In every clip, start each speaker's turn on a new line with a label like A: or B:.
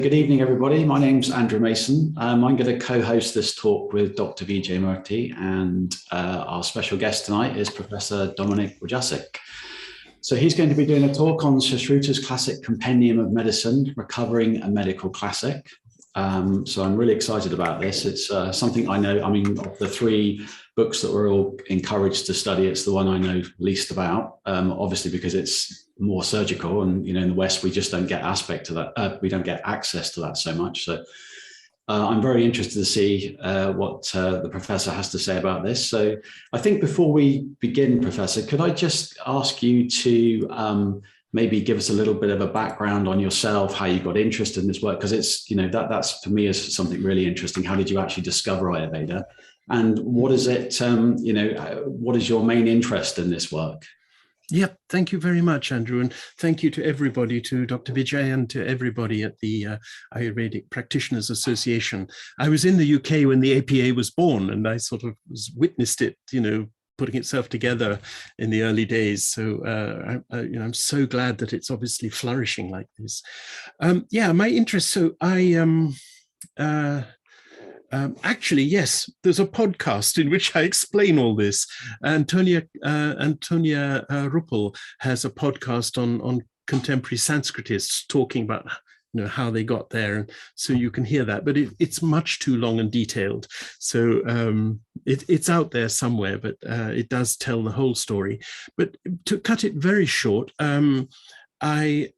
A: Good evening, everybody. My name's Andrew Mason. I'm going to co-host this talk with Dr. Vijay Murthy, and our special guest tonight is Professor Dominik Wujastyk. So he's going to be doing a talk on Suśruta's classic Compendium of Medicine, Recovering a Medical Classic. So I'm really excited about this. It's something I know, of the three books that we're all encouraged to study, it's the one I know least about, obviously because it's more surgical, and in the West we just don't get aspect to that. We don't get access to that so much. So I'm very interested to see what the professor has to say about this. So I think before we begin, Professor, could I just ask you to maybe give us a little bit of a background on yourself, how you got interested in this work, because it's that's for me is something really interesting. How did you actually discover Ayurveda, and what is it? What is your main interest in this work?
B: Yeah, thank you very much, Andrew, and thank you to everybody, to Dr. Vijay and to everybody at the Ayurvedic Practitioners Association. I was in the UK when the APA was born, and I sort of witnessed it, putting itself together in the early days. So I'm so glad that it's obviously flourishing like this. My interest. So actually, yes, there's a podcast in which I explain all this. Antonia Ruppel has a podcast on contemporary Sanskritists talking about how they got there, and so you can hear that. But it's much too long and detailed, so it's out there somewhere. But it does tell the whole story. But to cut it very short, I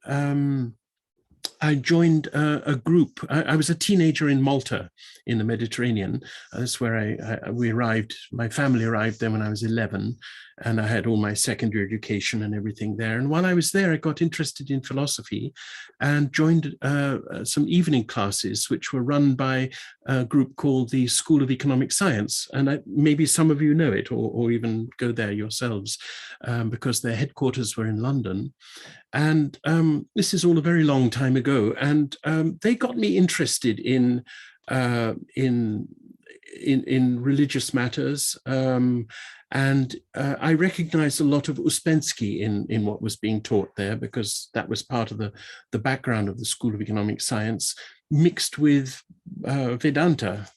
B: joined a group. I was a teenager in Malta, in the Mediterranean. That's where we arrived. My family arrived there when I was 11, and I had all my secondary education and everything there. And while I was there, I got interested in philosophy and joined some evening classes, which were run by a group called the School of Economic Science. And maybe some of you know it, or even go there yourselves, because their headquarters were in London. And this is all a very long time ago, and they got me interested in religious matters, and I recognized a lot of Uspensky in what was being taught there, because that was part of the background of the School of Economic Science, mixed with Vedanta.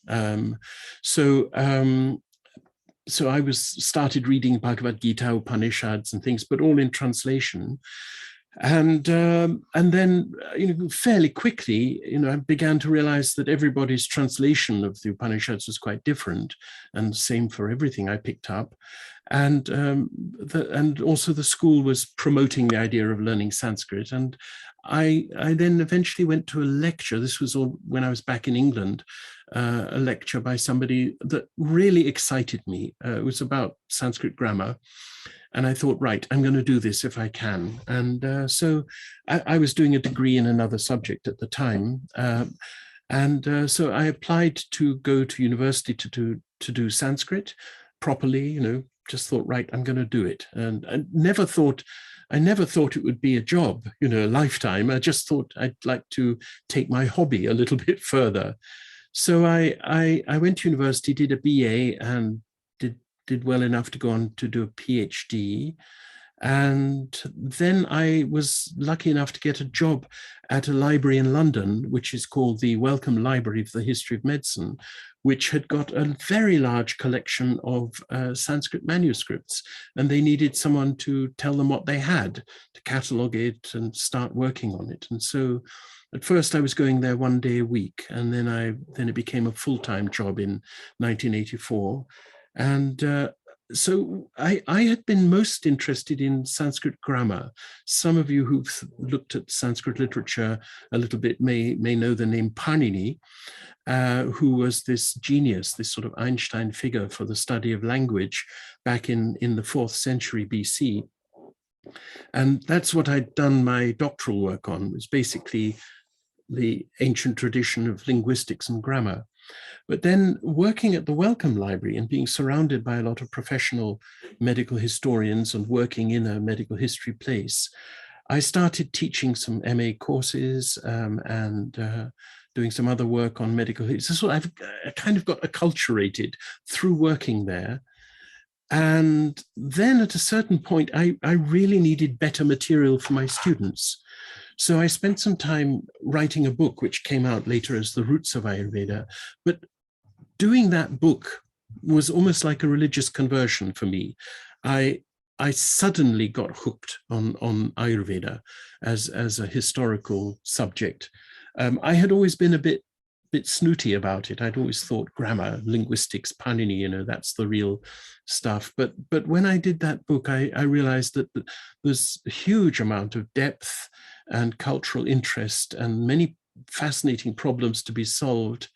B: So I started reading Bhagavad Gita, Upanishads, and things, but all in translation. And then, fairly quickly, I began to realize that everybody's translation of the Upanishads was quite different, and same for everything I picked up. And also the school was promoting the idea of learning Sanskrit. And I then eventually went to a lecture. This was all when I was back in England, a lecture by somebody that really excited me. It was about Sanskrit grammar. And I thought, right, I'm going to do this if I can. And so I was doing a degree in another subject at the time. So I applied to go to university to do Sanskrit properly, just thought, right, I'm going to do it. And I never thought it would be a job, a lifetime. I just thought I'd like to take my hobby a little bit further. So I went to university, did a BA, and did well enough to go on to do a PhD. And then I was lucky enough to get a job at a library in London, which is called the Wellcome Library for the History of Medicine, which had got a very large collection of Sanskrit manuscripts. And they needed someone to tell them what they had, to catalogue it and start working on it. And so at first I was going there one day a week, and then it became a full-time job in 1984. And so I had been most interested in Sanskrit grammar. Some of you who've looked at Sanskrit literature a little bit may know the name Panini, who was this genius, this sort of Einstein figure for the study of language back in the 4th century BC. And that's what I'd done my doctoral work on, was basically the ancient tradition of linguistics and grammar. But then working at the Wellcome Library and being surrounded by a lot of professional medical historians and working in a medical history place, I started teaching some MA courses and doing some other work on medical history. So I've kind of got acculturated through working there. And then at a certain point, I really needed better material for my students. So I spent some time writing a book, which came out later as The Roots of Ayurveda. But doing that book was almost like a religious conversion for me. I suddenly got hooked on Ayurveda as a historical subject. I had always been a bit snooty about it. I'd always thought grammar, linguistics, Panini, that's the real stuff. But when I did that book, I realized that there's a huge amount of depth and cultural interest and many fascinating problems to be solved.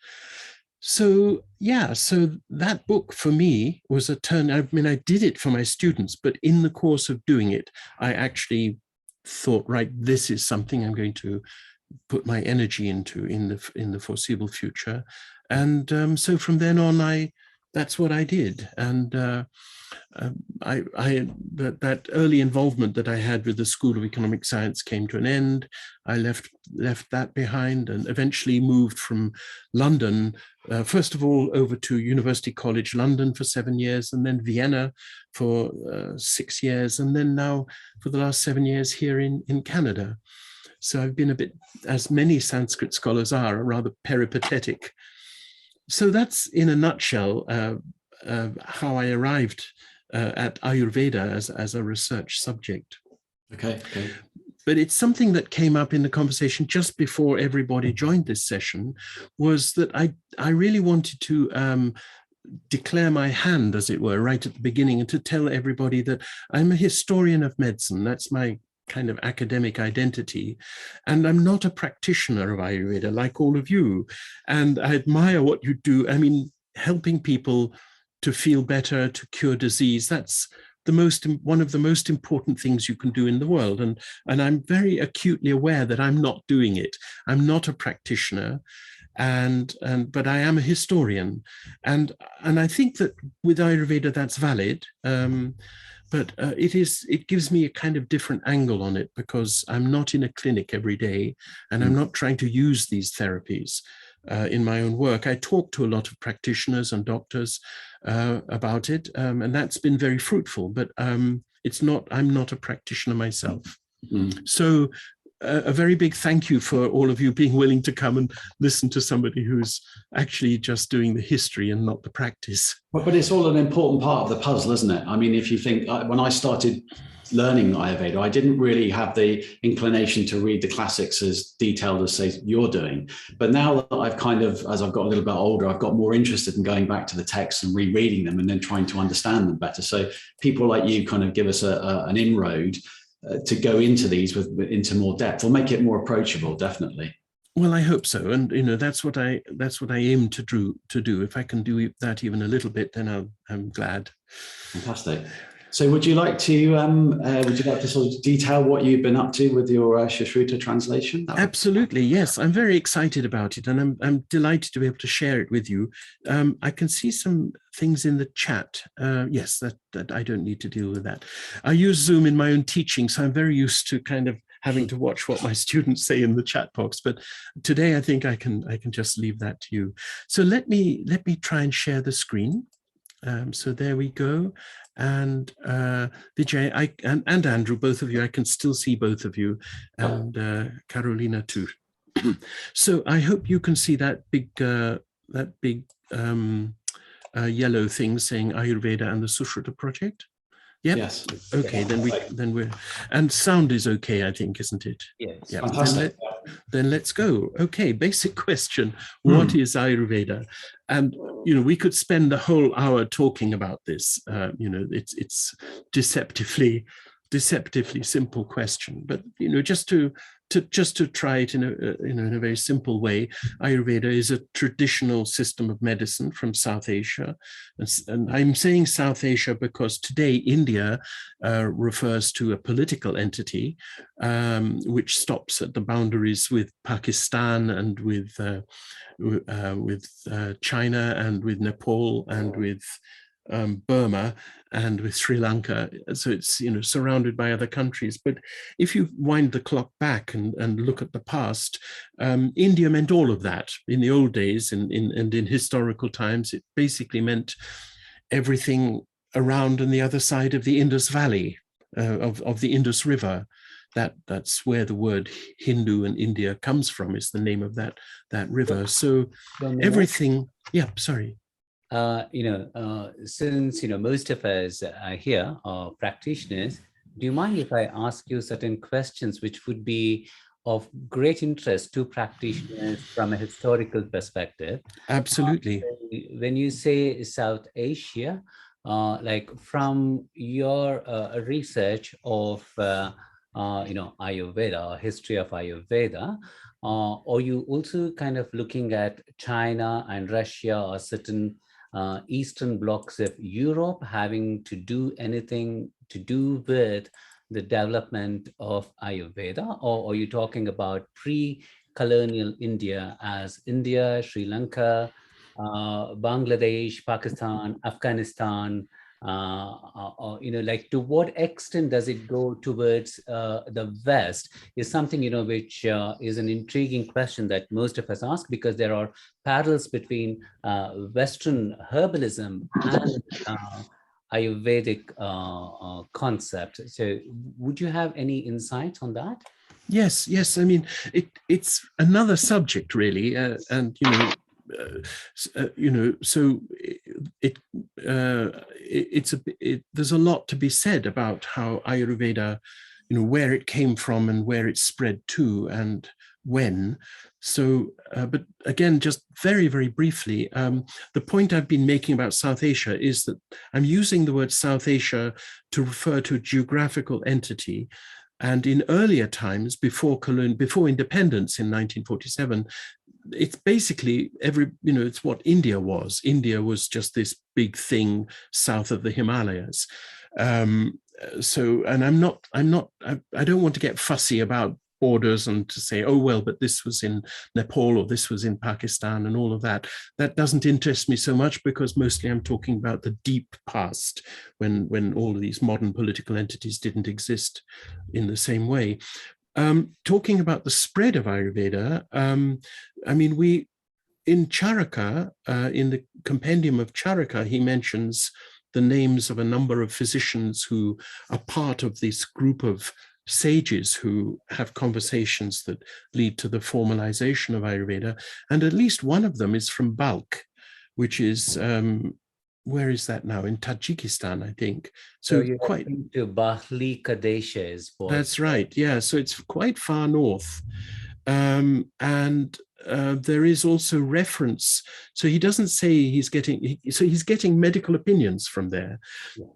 B: So yeah, so that book for me was a turn. I mean, I did it for my students, but in the course of doing it, I actually thought, right, this is something I'm going to put my energy into in the foreseeable future. And so from then on, that's what I did. And that early involvement that I had with the School of Economic Science came to an end. I left that behind and eventually moved from London, first of all, over to University College London for 7 years, and then Vienna for 6 years, and then now for the last 7 years here in Canada. So I've been a bit, as many Sanskrit scholars are, rather peripatetic. So that's in a nutshell how I arrived at Ayurveda as a research subject.
A: Okay.
B: But it's something that came up in the conversation just before everybody joined this session, was that I really wanted to declare my hand, as it were, right at the beginning, and to tell everybody that I'm a historian of medicine. That's my kind of academic identity. And I'm not a practitioner of Ayurveda like all of you. And I admire what you do. I mean, helping people to feel better, to cure disease, that's one of the most important things you can do in the world. And I'm very acutely aware that I'm not doing it. I'm not a practitioner, but I am a historian. And I think that with Ayurveda, that's valid. But it gives me a kind of different angle on it, because I'm not in a clinic every day, and I'm not trying to use these therapies in my own work. I talk to a lot of practitioners and doctors about it, and that's been very fruitful. But I'm not a practitioner myself. So a very big thank you for all of you being willing to come and listen to somebody who's actually just doing the history and not the practice.
A: But it's all an important part of the puzzle, isn't it? I mean, if you think, when I started learning Ayurveda, I didn't really have the inclination to read the classics as detailed as, say, you're doing. But now that I've kind of, as I've got a little bit older, I've got more interested in going back to the texts and rereading them and then trying to understand them better. So people like you kind of give us an inroad to go into these into more depth, or make it more approachable, definitely.
B: Well, I hope so, and that's what I aim to do. If I can do that even a little bit, then I'm glad.
A: Fantastic. So, would you like to sort of detail what you've been up to with your Suśruta translation?
B: Absolutely, yes. I'm very excited about it, and I'm delighted to be able to share it with you. I can see some things in the chat. Yes, that I don't need to deal with that. I use Zoom in my own teaching, so I'm very used to kind of having to watch what my students say in the chat box. But today, I think I can just leave that to you. So let me try and share the screen. So there we go. And Vijay and Andrew, both of you, I can still see both of you, and Carolina too. So I hope you can see that big yellow thing saying Ayurveda and the Suśruta project. Yep.
A: Yes.
B: Okay. Then we're and sound is okay, I think, isn't it?
A: Yes.
B: Yeah.
A: Fantastic.
B: Then let's go. Okay. Basic question: what is Ayurveda? And we could spend the whole hour talking about this. It's deceptively simple question, but just to try it in a very simple way, Ayurveda is a traditional system of medicine from South Asia, and I'm saying South Asia because today India refers to a political entity which stops at the boundaries with Pakistan and with China and with Nepal and with Burma and with Sri Lanka. So it's surrounded by other countries. But if you wind the clock back and look at the past, India meant all of that. In the old days and in historical times, it basically meant everything around and the other side of the Indus Valley, of the Indus River. that's where the word Hindu and India comes from, is the name of that river. So everything, yeah, sorry.
C: Since most of us here are practitioners, do you mind if I ask you certain questions which would be of great interest to practitioners from a historical perspective?
B: Absolutely.
C: When you say South Asia, like from your research of Ayurveda, history of Ayurveda, are you also kind of looking at China and Russia or certain Eastern blocks of Europe having to do anything to do with the development of Ayurveda, or are you talking about pre-colonial India as India, Sri Lanka, Bangladesh, Pakistan, Afghanistan, or like to what extent does it go towards the West is something which is an intriguing question that most of us ask, because there are parallels between Western herbalism and Ayurvedic concept. So would you have any insights on that?
B: Yes. I mean, it's another subject really, and so there's a lot to be said about how Ayurveda, where it came from and where it spread to and when. So, but again, just very, very briefly, the point I've been making about South Asia is that I'm using the word South Asia to refer to a geographical entity. And in earlier times, before independence in 1947, it's basically it's what India was. India was just this big thing south of the Himalayas. So, and I don't want to get fussy about borders and to say, oh, well, but this was in Nepal or this was in Pakistan and all of that. That doesn't interest me so much, because mostly I'm talking about the deep past, when all of these modern political entities didn't exist in the same way. Talking about the spread of Ayurveda, I mean, in Charaka, in the Compendium of Charaka, he mentions the names of a number of physicians who are part of this group of sages who have conversations that lead to the formalization of Ayurveda. And at least one of them is from Balkh, which is, where is that now? In Tajikistan, I think.
C: So you're quite into Bahli Kadesha is what?
B: That's right. Yeah. So it's quite far north. And there is also reference. So he doesn't say he's getting medical opinions from there.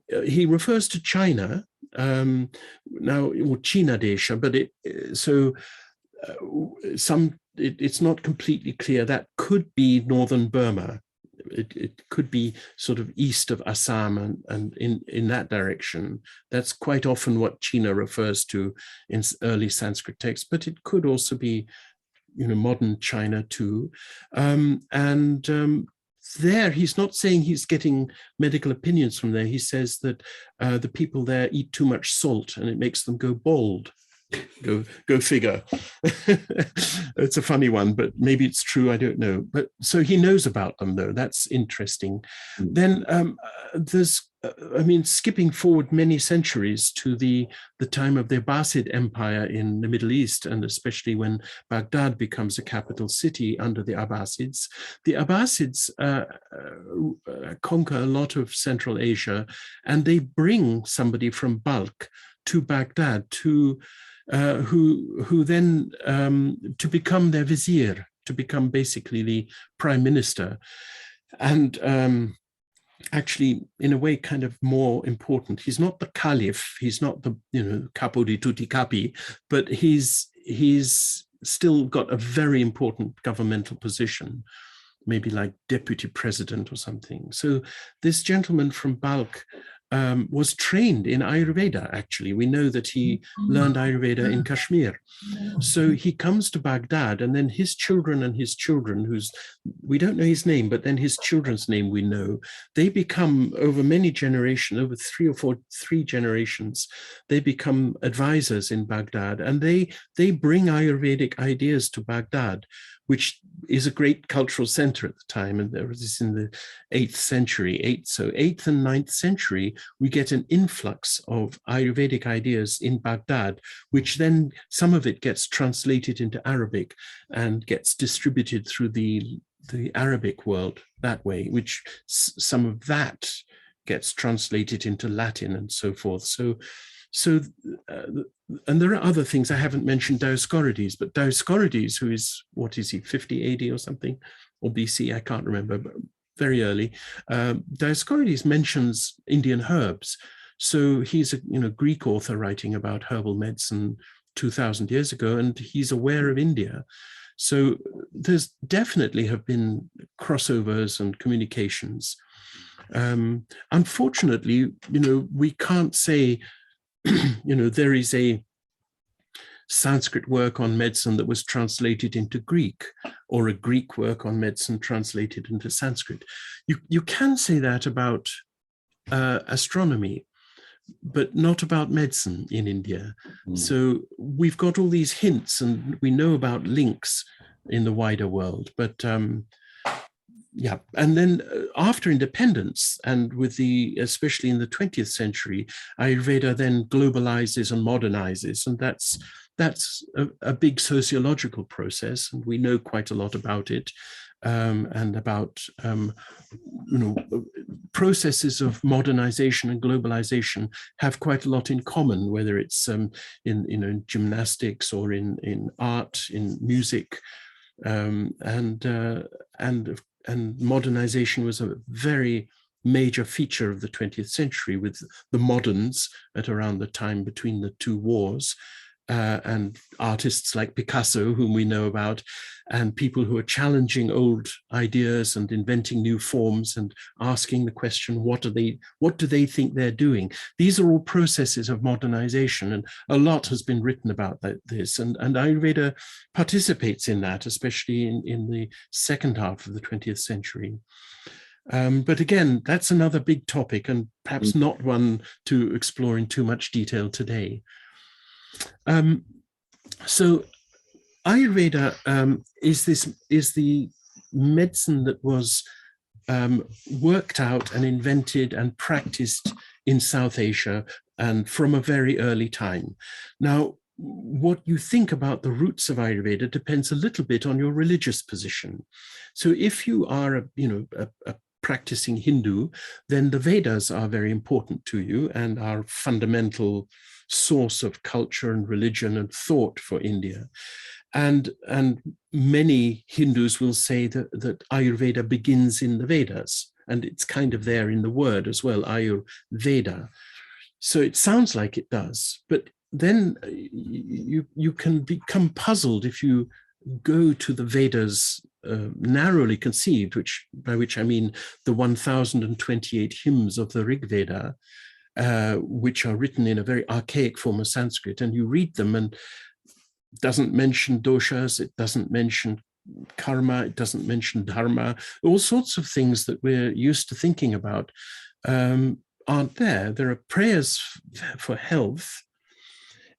B: Yeah. He refers to China now, or China Desha, but it's not completely clear. That could be northern Burma. It could be sort of east of Assam and in that direction. That's quite often what China refers to in early Sanskrit texts, but it could also be modern China too. There, he's not saying he's getting medical opinions from there. He says that the people there eat too much salt and it makes them go bald. Go figure. It's a funny one, but maybe it's true. I don't know. But so he knows about them, though. That's interesting. Then there's, skipping forward many centuries to the time of the Abbasid Empire in the Middle East, and especially when Baghdad becomes a capital city under the Abbasids. The Abbasids conquer a lot of Central Asia, and they bring somebody from Balkh to Baghdad who then to become their vizier, to become basically the prime minister, and actually in a way kind of more important. He's not the caliph, he's not the capo di tutti capi, but he's still got a very important governmental position, maybe like deputy president or something. So this gentleman from Balkh was trained in Ayurveda, actually. We know that he learned Ayurveda in Kashmir. So he comes to Baghdad, and then his children and his children, we don't know his name, but then his children's name we know, they become, over many generations, over three generations, they become advisors in Baghdad, and they bring Ayurvedic ideas to Baghdad, which is a great cultural center at the time. And there was this in the 8th century, so 8th and 9th century, we get an influx of Ayurvedic ideas in Baghdad, which then some of it gets translated into Arabic and gets distributed through the Arabic world that way, which some of that gets translated into Latin and so forth. And there are other things. I haven't mentioned Dioscorides, but Dioscorides, who is, what is he, 50 AD or something, or BC, I can't remember, but very early. Dioscorides mentions Indian herbs. So he's a Greek author writing about herbal medicine 2000 years ago, and he's aware of India. So there's definitely have been crossovers and communications. Unfortunately, we can't say, there is a Sanskrit work on medicine that was translated into Greek, or a Greek work on medicine translated into Sanskrit. You can say that about astronomy, but not about medicine in India. So we've got all these hints, and we know about links in the wider world, but yeah, and then after independence, and especially in the 20th century, Ayurveda then globalizes and modernizes, and that's a big sociological process, and we know quite a lot about it, and about processes of modernization and globalization have quite a lot in common, whether it's in gymnastics or in art, in music, and modernization was a very major feature of the 20th century, with the moderns at around the time between the two wars, and artists like Picasso, whom we know about, and people who are challenging old ideas and inventing new forms and asking the question, what do they think they're doing? These are all processes of modernization, and a lot has been written about this, and Ayurveda participates in that, especially in the second half of the 20th century. But again, that's another big topic, and perhaps not one to explore in too much detail today. So Ayurveda is the medicine that was worked out and invented and practiced in South Asia, and from a very early time. Now, what you think about the roots of Ayurveda depends a little bit on your religious position. So if you are a practicing Hindu, then the Vedas are very important to you and are fundamental source of culture and religion and thought for India. And many Hindus will say that Ayurveda begins in the Vedas, and it's kind of there in the word as well, Ayurveda. So it sounds like it does, but then you can become puzzled if you go to the Vedas narrowly conceived, by which I mean the 1028 hymns of the Rig Veda, which are written in a very archaic form of Sanskrit, and you read them, and it doesn't mention doshas, it doesn't mention karma, it doesn't mention dharma, all sorts of things that we're used to thinking about aren't there. There are prayers for health.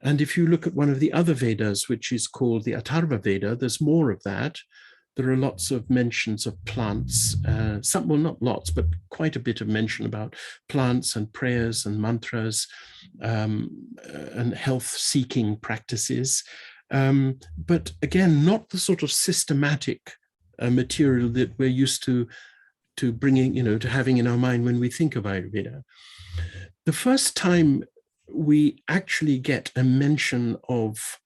B: And if you look at one of the other Vedas, which is called the Atharva Veda, there's more of that. There are lots of mentions of plants, well, not lots, but quite a bit of mention about plants and prayers and mantras and health-seeking practices. But again, not the sort of systematic material that we're used to bringing, to having in our mind when we think of Ayurveda. The first time we actually get a mention of,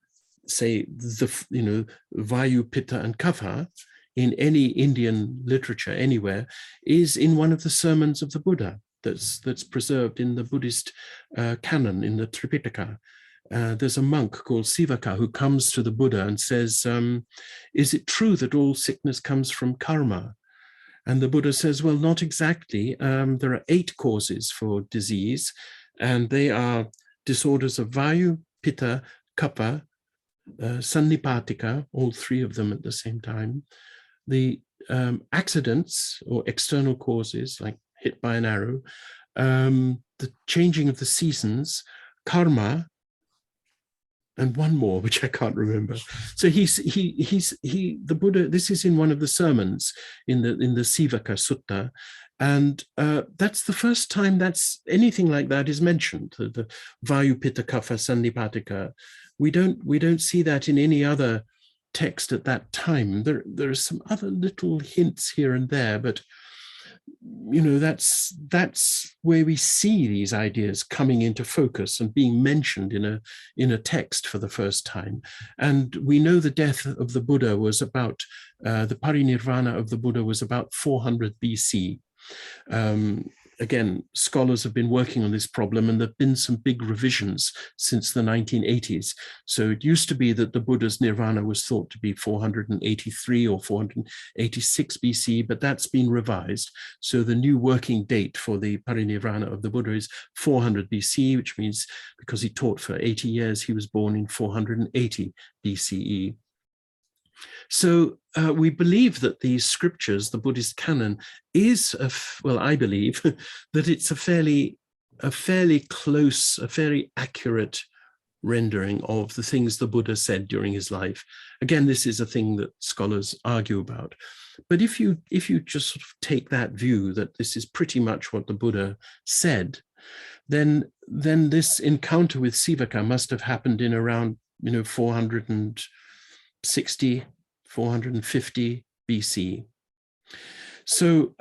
B: say, Vayu, Pitta, and Kapha in any Indian literature anywhere is in one of the sermons of the Buddha that's preserved in the Buddhist canon, in the Tripitaka. There's a monk called Sivaka who comes to the Buddha and says, is it true that all sickness comes from karma? And the Buddha says, well, not exactly. There are 8 causes for disease, and they are disorders of Vayu, Pitta, Kapha, Sannipatika, all 3 of them at the same time, the accidents or external causes like hit by an arrow, the changing of the seasons, karma, and one more, which I can't remember. So the Buddha, this is in one of the sermons in the Sivaka Sutta. And that's the first time that's anything like that is mentioned, the Vayupita Kapha Sannipatika. We don't see that in any other text at that time. There are some other little hints here and there, but that's where we see these ideas coming into focus and being mentioned in a text for the first time. And we know the death of the Buddha was about the parinirvana of the Buddha was about 400 BC. Again, scholars have been working on this problem, and there have been some big revisions since the 1980s. So it used to be that the Buddha's nirvana was thought to be 483 or 486 BC, but that's been revised. So the new working date for the parinirvana of the Buddha is 400 BC, which means because he taught for 80 years, he was born in 480 BCE. So we believe that these scriptures, the Buddhist canon, is, I believe that it's a fairly close, a very accurate rendering of the things the Buddha said during his life. Again, this is a thing that scholars argue about. But if you just sort of take that view that this is pretty much what the Buddha said, then this encounter with Sivaka must have happened in around 460, 450 BC. So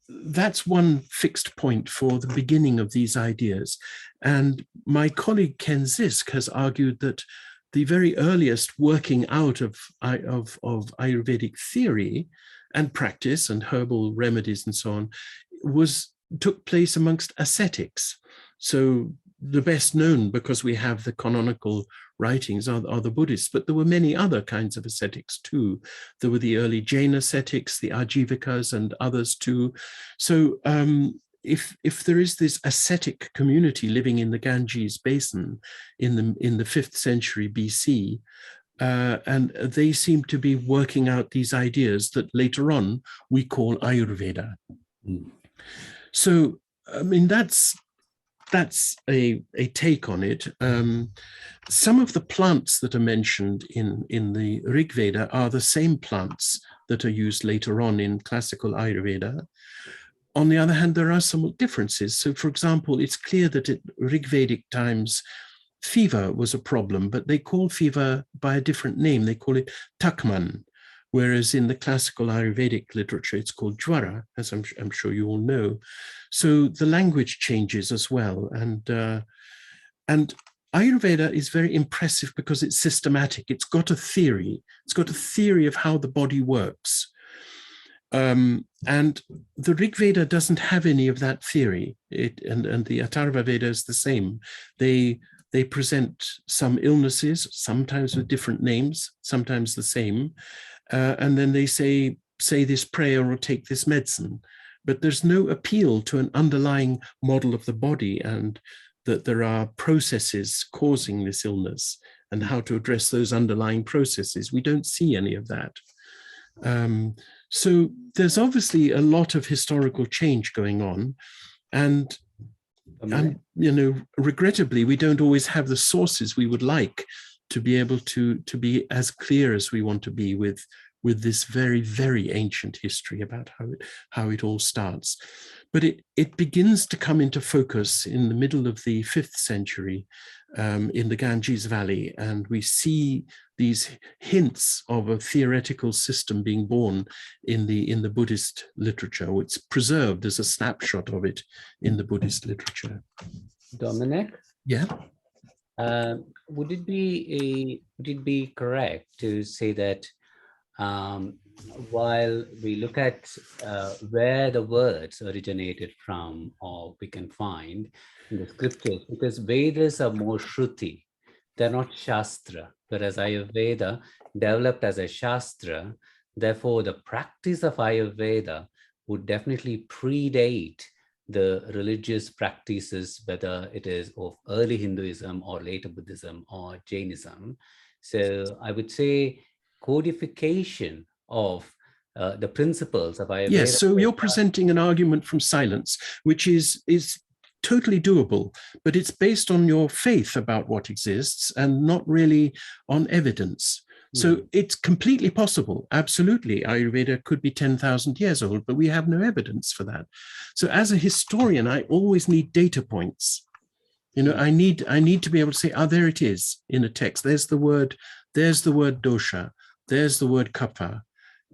B: that's one fixed point for the beginning of these ideas. And my colleague Ken Zisk has argued that the very earliest working out of Ayurvedic theory and practice and herbal remedies and so on took place amongst ascetics. So the best known, because we have the canonical writings, are the Buddhists, but there were many other kinds of ascetics too. There were the early Jain ascetics, the Ajivikas, and others too. So if there is this ascetic community living in the Ganges basin in the 5th century BC, and they seem to be working out these ideas that later on we call Ayurveda. So, I mean, that's a take on it. Some of the plants that are mentioned in the Rig Veda are the same plants that are used later on in classical Ayurveda. On the other hand, there are some differences. So, for example, it's clear that at Rig Vedic times, fever was a problem, but they call fever by a different name. They call it takman, whereas in the classical Ayurvedic literature, it's called jwara, as I'm sure you all know. So the language changes as well. And Ayurveda is very impressive because it's systematic. It's got a theory. It's got a theory of how the body works. And the Rig Veda doesn't have any of that theory. And the Atharva Veda is the same. They present some illnesses, sometimes with different names, sometimes the same. And then they say this prayer or take this medicine. But there's no appeal to an underlying model of the body and that there are processes causing this illness and how to address those underlying processes. We don't see any of that. So there's obviously a lot of historical change going on. And regrettably, we don't always have the sources we would like to be able to be as clear as we want to be with this very, very ancient history about how it all starts. But it begins to come into focus in the middle of the 5th century in the Ganges Valley, and we see these hints of a theoretical system being born in the Buddhist literature. It's preserved as a snapshot of it in the Buddhist literature.
C: Dominik?
B: Yeah.
C: Would it be correct to say that while we look at where the words originated from, or we can find in the scriptures, because Vedas are more Shruti, they're not Shastra, whereas Ayurveda developed as a Shastra. Therefore, the practice of Ayurveda would definitely predate the religious practices, whether it is of early Hinduism or later Buddhism or Jainism. So I would say codification of the principles of Ayurveda.
B: Yes, so you're presenting an argument from silence, which is totally doable, but it's based on your faith about what exists and not really on evidence. So it's completely possible. Absolutely. Ayurveda could be 10,000 years old, but we have no evidence for that. So as a historian, I always need data points. You know, I need to be able to say, oh, there it is in a text. There's the word dosha, there's the word kapha,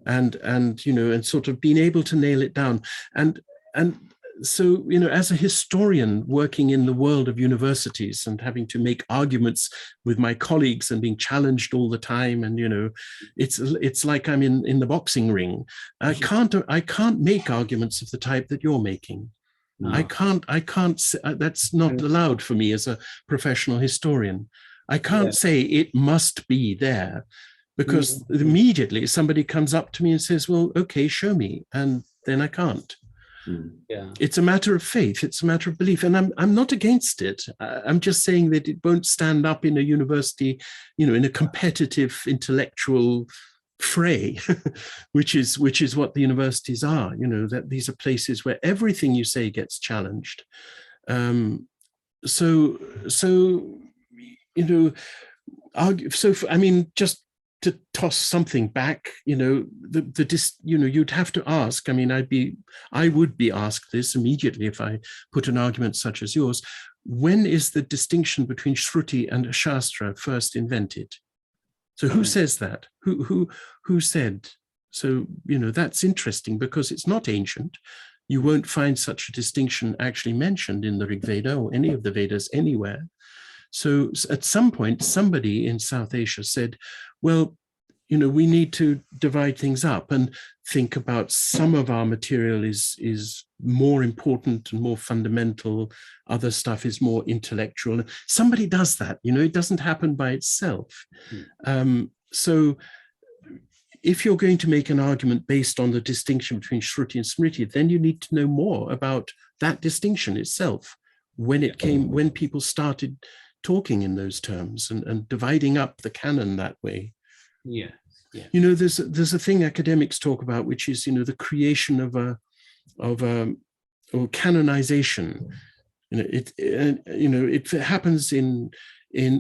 B: and you know, and sort of being able to nail it down. And so, you know, as a historian working in the world of universities and having to make arguments with my colleagues and being challenged all the time, and you know, it's like I'm in the boxing ring. I can't make arguments of the type that you're making. No. I can't. That's not allowed for me as a professional historian. I can't say it must be there, because immediately somebody comes up to me and says, "Well, okay, show me," and then I can't. Yeah. It's a matter of faith. It's a matter of belief, and I'm not against it. I'm just saying that it won't stand up in a university, you know, in a competitive intellectual fray, which is what the universities are. You know, that these are places where everything you say gets challenged. So you know, I mean, just to toss something back, you know, you know, you'd have to ask. I mean, I would be asked this immediately if I put an argument such as yours. When is the distinction between Shruti and Shastra first invented? So who says that? Who said? So, you know, that's interesting because it's not ancient. You won't find such a distinction actually mentioned in the Rig Veda or any of the Vedas anywhere. So at some point, somebody in South Asia said, well, you know, we need to divide things up and think about some of our material is more important and more fundamental. Other stuff is more intellectual. Somebody does that, you know, it doesn't happen by itself. So if you're going to make an argument based on the distinction between Shruti and Smriti, then you need to know more about that distinction itself, when it came, when people started talking in those terms and dividing up the canon that way. Yeah. Yeah. You know, there's a thing academics talk about, which is, you know, the creation of or canonization. You know, it happens in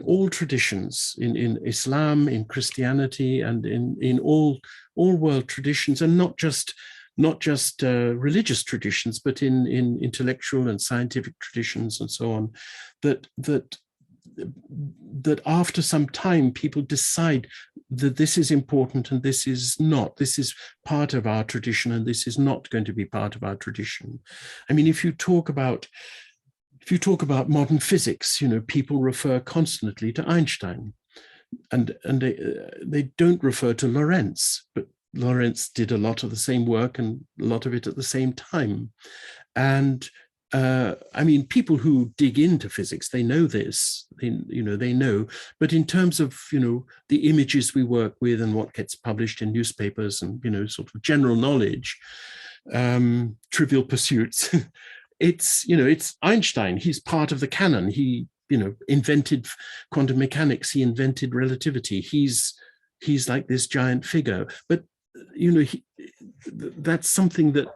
B: all traditions, in Islam, in Christianity, and in all world traditions, and not just religious traditions, but in intellectual and scientific traditions and so on, that after some time people decide that this is important and this is not. This is part of our tradition and this is not going to be part of our tradition. I mean, if you talk about modern physics, you know, people refer constantly to Einstein, and they don't refer to Lorentz, but Lorentz did a lot of the same work and a lot of it at the same time. And I mean, people who dig into physics, they know this, they know, but in terms of, you know, the images we work with and what gets published in newspapers and, you know, sort of general knowledge, trivial pursuits, it's Einstein. He's part of the canon. He, you know, invented quantum mechanics. He invented relativity. He's like this giant figure, but, you know, that's something that,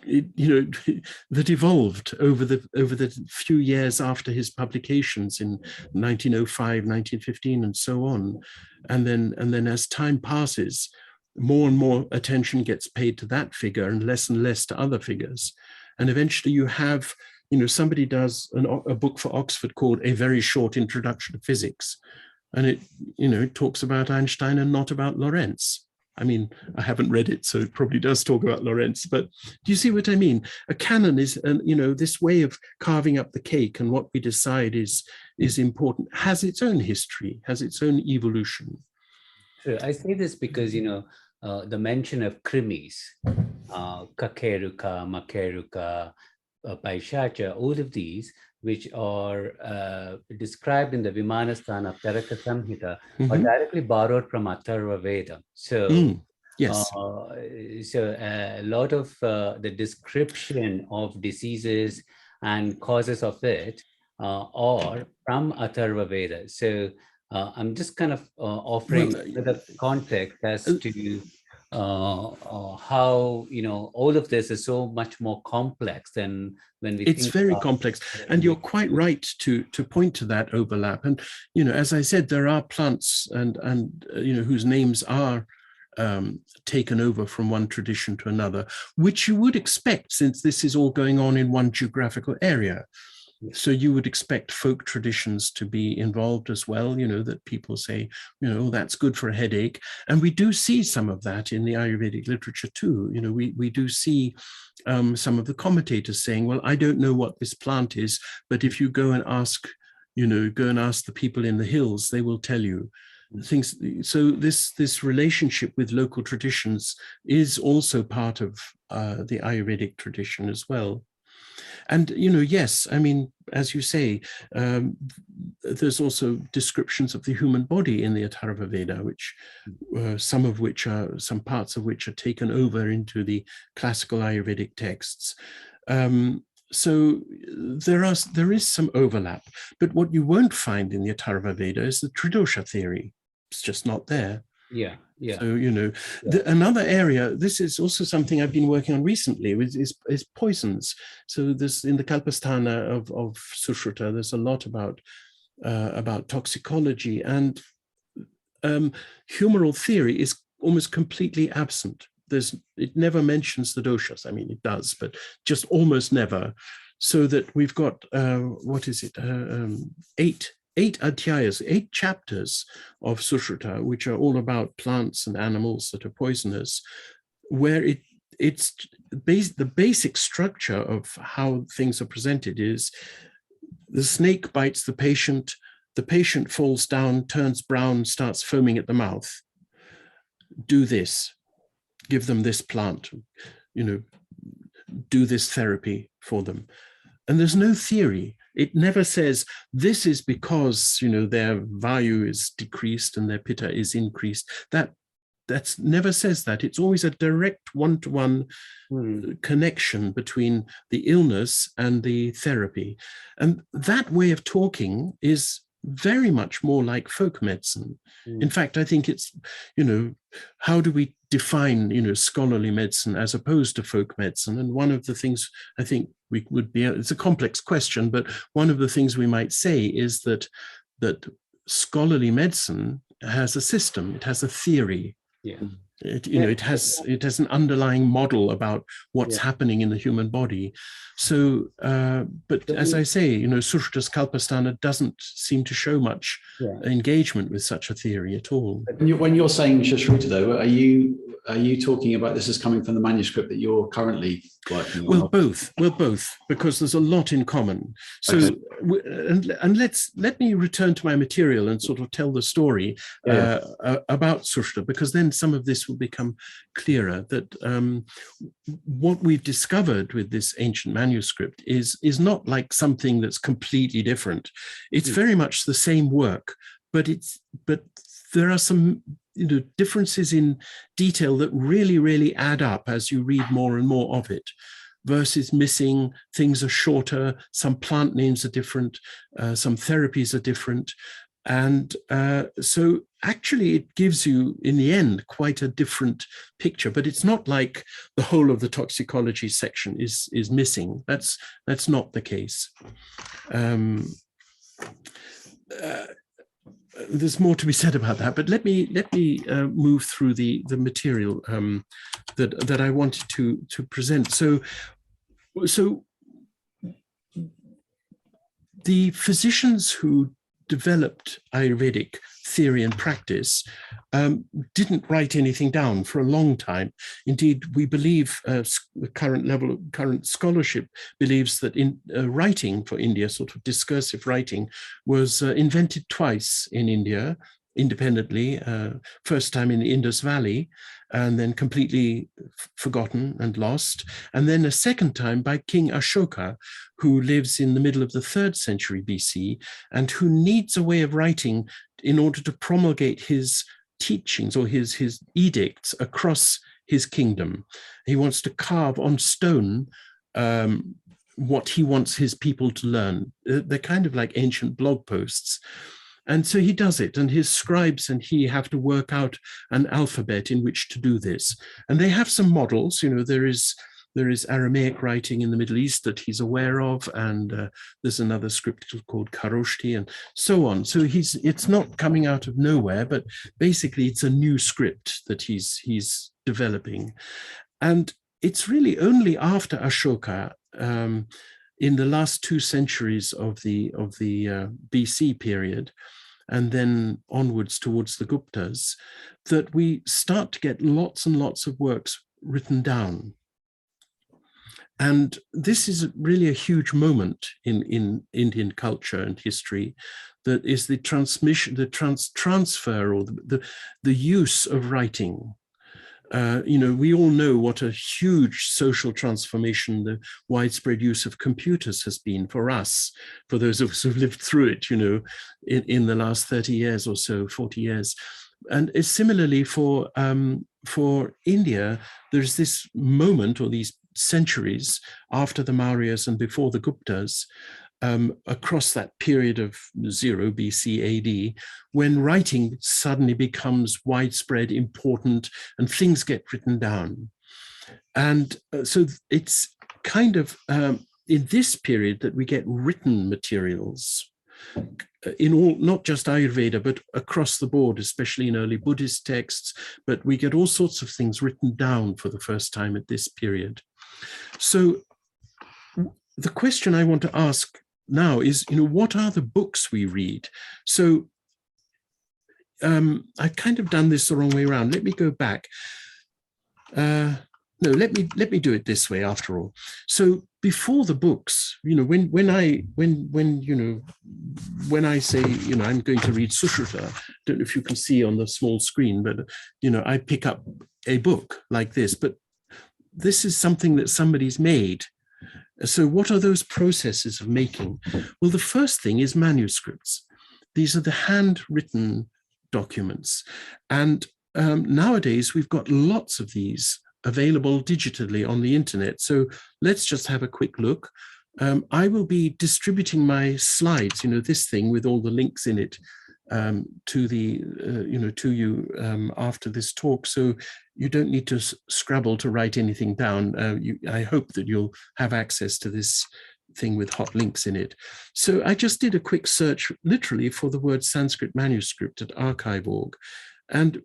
B: that evolved over the few years after his publications in 1905, 1915, and so on. And then as time passes, more and more attention gets paid to that figure and less to other figures. And eventually you have, you know, somebody does a book for Oxford called A Very Short Introduction to Physics. And it talks about Einstein and not about Lorentz. I mean, I haven't read it, so it probably does talk about Lorentz, but do you see what I mean? A canon is, you know, this way of carving up the cake, and what we decide is important, has its own history, has its own evolution.
C: Sure. I say this because, you know, the mention of krimis, kakeruka, makeruka, paishacha, all of these, which are described in the Vimanasthana Taraka Samhita, are directly borrowed from Atharva Veda. So,
B: yes.
C: So a lot of the description of diseases and causes of it are from Atharva Veda. So I'm just kind of offering the context as to how, all of this is so much more complex than when we
B: It's
C: think
B: very
C: about
B: complex, and you're quite right to point to that overlap. And as I said, there are plants and whose names are taken over from one tradition to another, which you would expect, since this is all going on in one geographical area. So you would expect folk traditions to be involved as well, that people say, that's good for a headache. And we do see some of that in the Ayurvedic literature too. We do see some of the commentators saying, well, I don't know what this plant is, but if you go and ask the people in the hills, they will tell you things. So this relationship with local traditions is also part of the Ayurvedic tradition as well. And, yes, I mean, as you say, there's also descriptions of the human body in the Atharva Veda, which some parts of which are taken over into the classical Ayurvedic texts. So there is some overlap, but what you won't find in the Atharva Veda is the Tridosha theory. It's just not there.
C: Yeah.
B: So, another area, this is also something I've been working on recently, is poisons. So this, in the Kalpasthana of Suśruta, there's a lot about toxicology, and humoral theory is almost completely absent. It never mentions the doshas. I mean, it does, but just almost never. So that we've got, eight adhyayas, 8 chapters of Suśruta, which are all about plants and animals that are poisonous, where it's the basic structure of how things are presented is the snake bites the patient falls down, turns brown, starts foaming at the mouth. Do this, give them this plant, do this therapy for them. And there's no theory. It never says this is because their vayu is decreased and their pitta is increased. That's never says that. It's always a direct one-to-one connection between the illness and the therapy. And that way of talking is very much more like folk medicine. In fact, I think it's, how do we define, scholarly medicine as opposed to folk medicine? And one of the things I think it's a complex question, but one of the things we might say is that scholarly medicine has a system, it has a theory.
C: Yeah.
B: It has an underlying model about what's happening in the human body. So, but as I say, Suśruta's Kalpasthana doesn't seem to show much engagement with such a theory at all.
A: When you're saying Suśruta, though, are you talking about this as coming from the manuscript that you're currently working on?
B: Well, both, because there's a lot in common. So, and let me return to my material and sort of tell the story about Suśruta, because then some of this will become clearer, that what we've discovered with this ancient manuscript is not like something that's completely different. It's very much the same work, but there are some differences in detail that really add up as you read more and more of it. Verses missing, things are shorter, some plant names are different, some therapies are different. And so actually it gives you, in the end, quite a different picture, but it's not like the whole of the toxicology section is missing. That's not the case. There's more to be said about that, but let me move through the material that I wanted to present. So the physicians who developed Ayurvedic theory and practice didn't write anything down for a long time. Indeed, we believe the current scholarship believes that in writing for India, sort of discursive writing, was invented twice in India independently, first time in the Indus Valley, and then completely forgotten and lost. And then a second time by King Ashoka, who lives in the middle of the 3rd century BC, and who needs a way of writing in order to promulgate his teachings or his edicts across his kingdom. He wants to carve on stone what he wants his people to learn. They're kind of like ancient blog posts. And so he does it, and his scribes and he have to work out an alphabet in which to do this. And they have some models. There is Aramaic writing in the Middle East that he's aware of, and there's another script called Kharoshthi, and so on. So it's not coming out of nowhere, but basically it's a new script that he's developing. And it's really only after Ashoka, in the last 2 centuries of the BC period, and then onwards towards the Guptas, that we start to get lots and lots of works written down. And this is really a huge moment in Indian culture and history, that is the transmission, the transfer, or the use of writing. We all know what a huge social transformation the widespread use of computers has been for us, for those of us who've lived through it, in the last 30 years or so, 40 years. And similarly for India, there's this moment, or these centuries after the Mauryas and before the Guptas, across that period of 0 BC AD, when writing suddenly becomes widespread, important, and things get written down. And so it's kind of in this period that we get written materials in all, not just Ayurveda, but across the board, especially in early Buddhist texts, but we get all sorts of things written down for the first time at this period. So the question I want to ask now is, what are the books we read? So I've kind of done this the wrong way around. Let me go back. No, let me do it this way after all. So before the books, when I say, I'm going to read Suśruta, I don't know if you can see on the small screen, but I pick up a book like this, but this is something that somebody's made. So what are those processes of making? Well, the first thing is manuscripts. These are the handwritten documents. And nowadays, we've got lots of these available digitally on the internet. So let's just have a quick look. I will be distributing my slides, this thing with all the links in it, to you after this talk. So you don't need to scrabble to write anything down. I hope that you'll have access to this thing with hot links in it. So I just did a quick search, literally, for the word Sanskrit manuscript at archive.org. And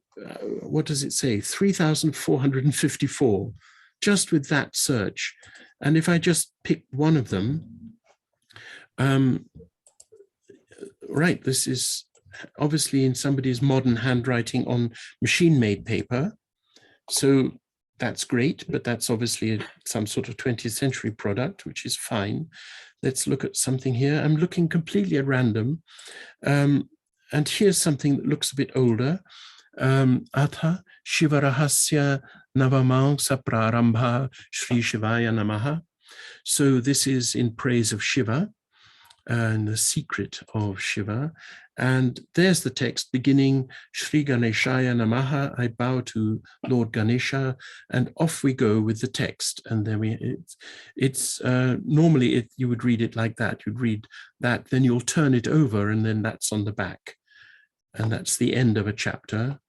B: what does it say? 3,454, just with that search. And if I just pick one of them, right, this is obviously in somebody's modern handwriting on machine-made paper. So that's great, but that's obviously some sort of 20th century product, which is fine. Let's look at something here. I'm looking completely at random. And here's something that looks a bit older. Atha Shivarahasya Navamangsa Prarambha Shri Shivaya Namaha. So this is in praise of Shiva and the secret of Shiva. And there's the text beginning, Shri Ganeshaya Namaha, I bow to Lord Ganesha, and off we go with the text. And then normally you would read it like that. You'd read that, then you'll turn it over, and then that's on the back. And that's the end of a chapter,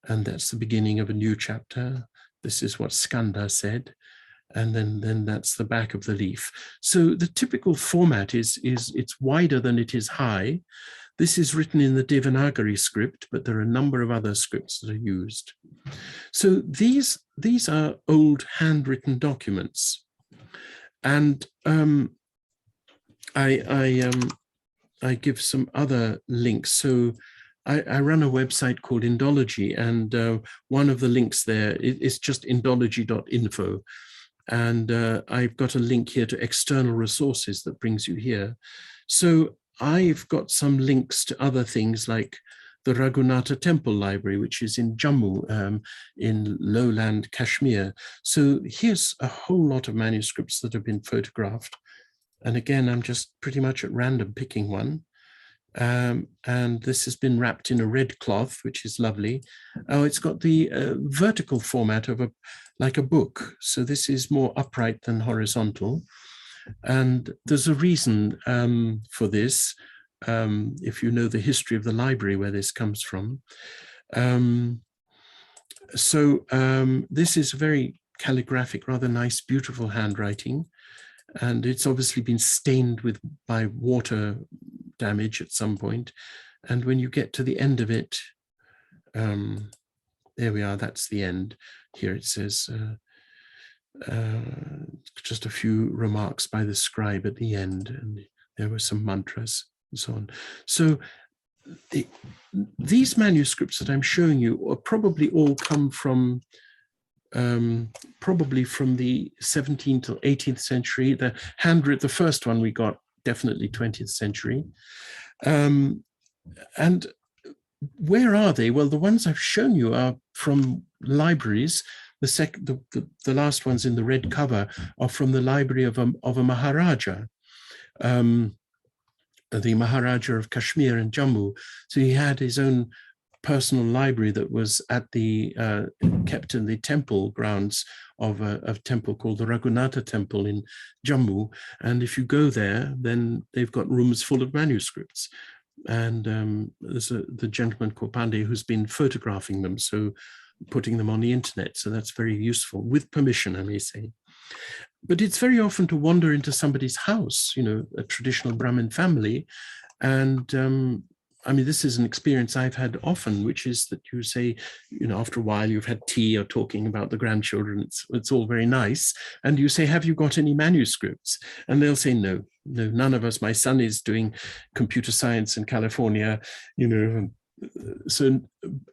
B: and that's the beginning of a new chapter. This is what Skanda said. And then that's the back of the leaf. So the typical format is it's wider than it is high. This is written in the Devanagari script, but there are a number of other scripts that are used. So these are old handwritten documents. And I give some other links. So I run a website called Indology, and one of the links there is just indology.info. And I've got a link here to external resources that brings you here. So I've got some links to other things like the Raghunatha Temple Library, which is in Jammu, in lowland Kashmir. So here's a whole lot of manuscripts that have been photographed. And again, I'm just pretty much at random picking one. And this has been wrapped in a red cloth, which is lovely. Oh, it's got the vertical format of like a book. So this is more upright than horizontal. And there's a reason for this. if you know the history of the library where this comes from. This is very calligraphic, rather nice, beautiful handwriting. And it's obviously been stained by water damage at some point. And when you get to the end of it, there we are, that's the end. Here it says, just a few remarks by the scribe at the end, and there were some mantras and so on. So these manuscripts that I'm showing you are probably all come from probably from the 17th or 18th century. The first one we got, definitely 20th century. And where are they? Well, the ones I've shown you are from libraries. The last ones in the red cover are from the library of a Maharaja, the Maharaja of Kashmir and Jammu. So he had his own personal library that was kept in the temple grounds of a temple called the Raghunatha Temple in Jammu. And if you go there, then they've got rooms full of manuscripts. And there's the gentleman Compendium who's been photographing them, so putting them on the internet. So that's very useful, with permission, I may say. But it's very often to wander into somebody's house, a traditional Brahmin family. And I mean, this is an experience I've had often, which is that you say, after a while you've had tea or talking about the grandchildren, it's all very nice. And you say, have you got any manuscripts? And they'll say, no, none of us. My son is doing computer science in California, So,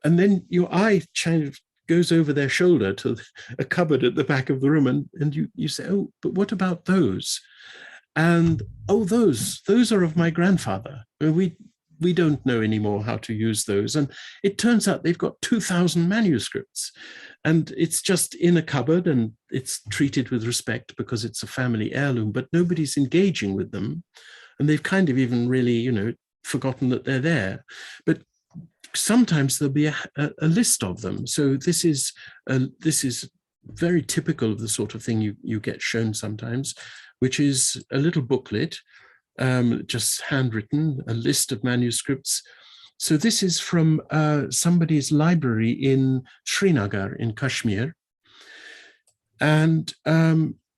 B: and then your eye kind of goes over their shoulder to a cupboard at the back of the room, and you say, oh, but what about those? And, oh, those are of my grandfather. We don't know anymore how to use those. And it turns out they've got 2,000 manuscripts, and it's just in a cupboard, and it's treated with respect because it's a family heirloom, but nobody's engaging with them. And they've kind of even really, forgotten that they're there. But sometimes there'll be a list of them. So this is very typical of the sort of thing you get shown sometimes, which is a little booklet, just handwritten, a list of manuscripts. So this is from somebody's library in Srinagar in Kashmir. And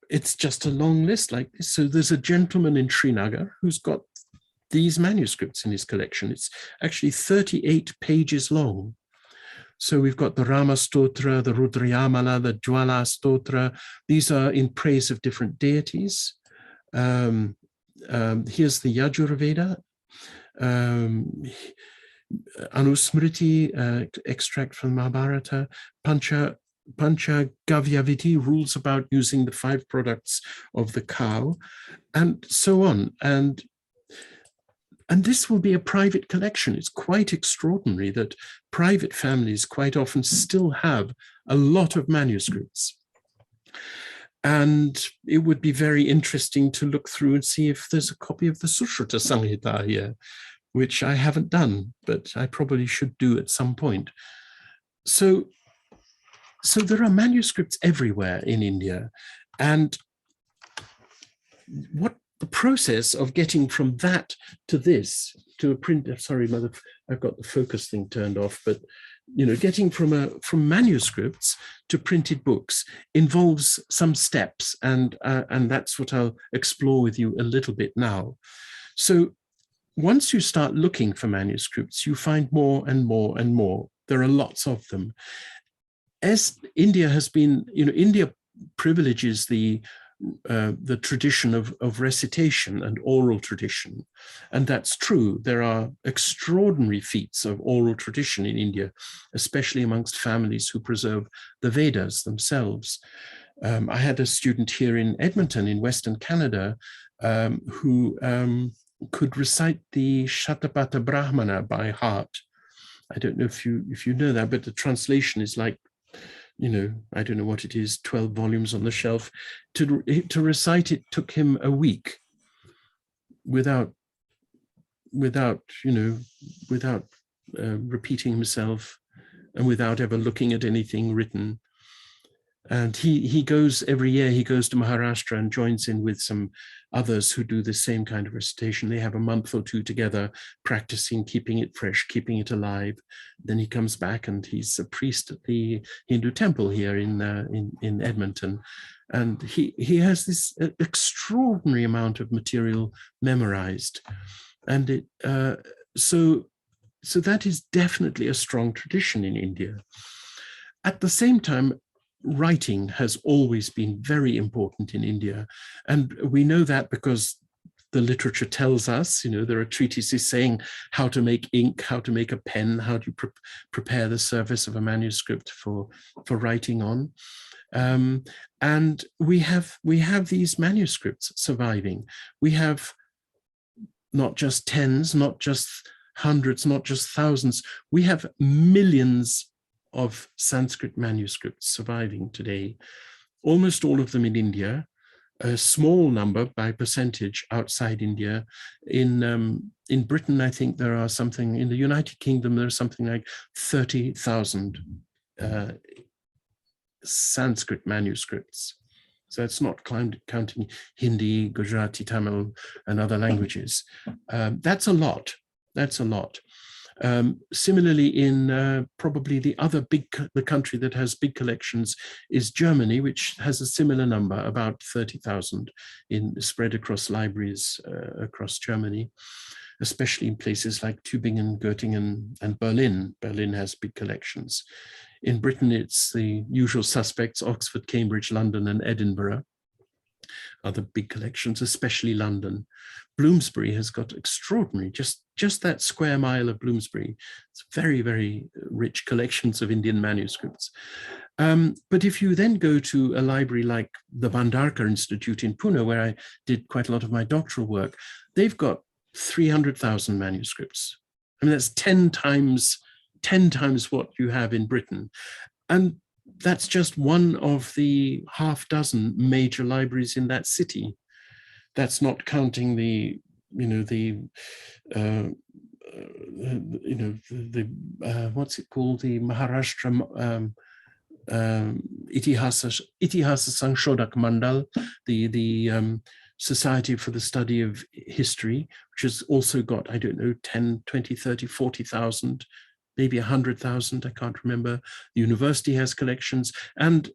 B: it's just a long list like this. So there's a gentleman in Srinagar who's got these manuscripts in his collection. It's actually 38 pages long. So we've got the Rama Stotra, the Rudrayamala, the Jwala Stotra. These are in praise of different deities. Here's the Yajurveda, Anusmriti, extract from Mahabharata, Pancha Gavyaviti, rules about using the 5 products of the cow, and so on. And this will be a private collection. It's quite extraordinary that private families quite often still have a lot of manuscripts. And it would be very interesting to look through and see if there's a copy of the Suśruta Samhita here, which I haven't done, but I probably should do at some point. So there are manuscripts everywhere in India. And what the process of getting from that to this, to a print, sorry, Mother, I've got the focus thing turned off, but getting from manuscripts to printed books involves some steps, and that's what I'll explore with you a little bit now. So once you start looking for manuscripts, you find more and more and more. There are lots of them. As India has been, India privileges the tradition of recitation and oral tradition. And that's true. There are extraordinary feats of oral tradition in India, especially amongst families who preserve the Vedas themselves. I had a student here in Edmonton in Western Canada who could recite the Shatapatha Brahmana by heart. I don't know if you know that, but the translation is like, I don't know what it is, 12 volumes on the shelf. To recite it took him a week without repeating himself and without ever looking at anything written. And he goes every year, he goes to Maharashtra and joins in with some others who do the same kind of recitation. They have a month or two together practicing, keeping it fresh, keeping it alive. Then he comes back and he's a priest at the Hindu temple here in Edmonton. And he has this extraordinary amount of material memorized. And so that is definitely a strong tradition in India. At the same time, writing has always been very important in India. And we know that because the literature tells us, there are treatises saying how to make ink, how to make a pen, how to prepare the surface of a manuscript for writing on. And we have these manuscripts surviving. We have not just tens, not just hundreds, not just thousands. We have millions of Sanskrit manuscripts surviving today, almost all of them in India, a small number by percentage outside India. In Britain, I think there are something, in the United Kingdom, there's something like 30,000 Sanskrit manuscripts. So it's not counting Hindi, Gujarati, Tamil, and other languages. That's a lot. That's a lot. Similarly, in probably the country that has big collections is Germany, which has a similar number, about 30,000 spread across libraries across Germany, especially in places like Tübingen, Göttingen, and Berlin. Berlin has big collections. In Britain, it's the usual suspects: Oxford, Cambridge, London, and Edinburgh. Other big collections, especially London. Bloomsbury has got extraordinary, just that square mile of Bloomsbury. It's very, very rich collections of Indian manuscripts. But if you then go to a library like the Bhandarkar Institute in Pune, where I did quite a lot of my doctoral work, they've got 300,000 manuscripts. I mean, that's 10 times what you have in Britain. And that's just one of the half dozen major libraries in that city. That's not counting the what's it called, the Maharashtra Itihasa Sangshodak Mandal, the Society for the Study of History, which has also got, I don't know, 10, 20, 30, 40,000, maybe 100,000, I can't remember. The university has collections, and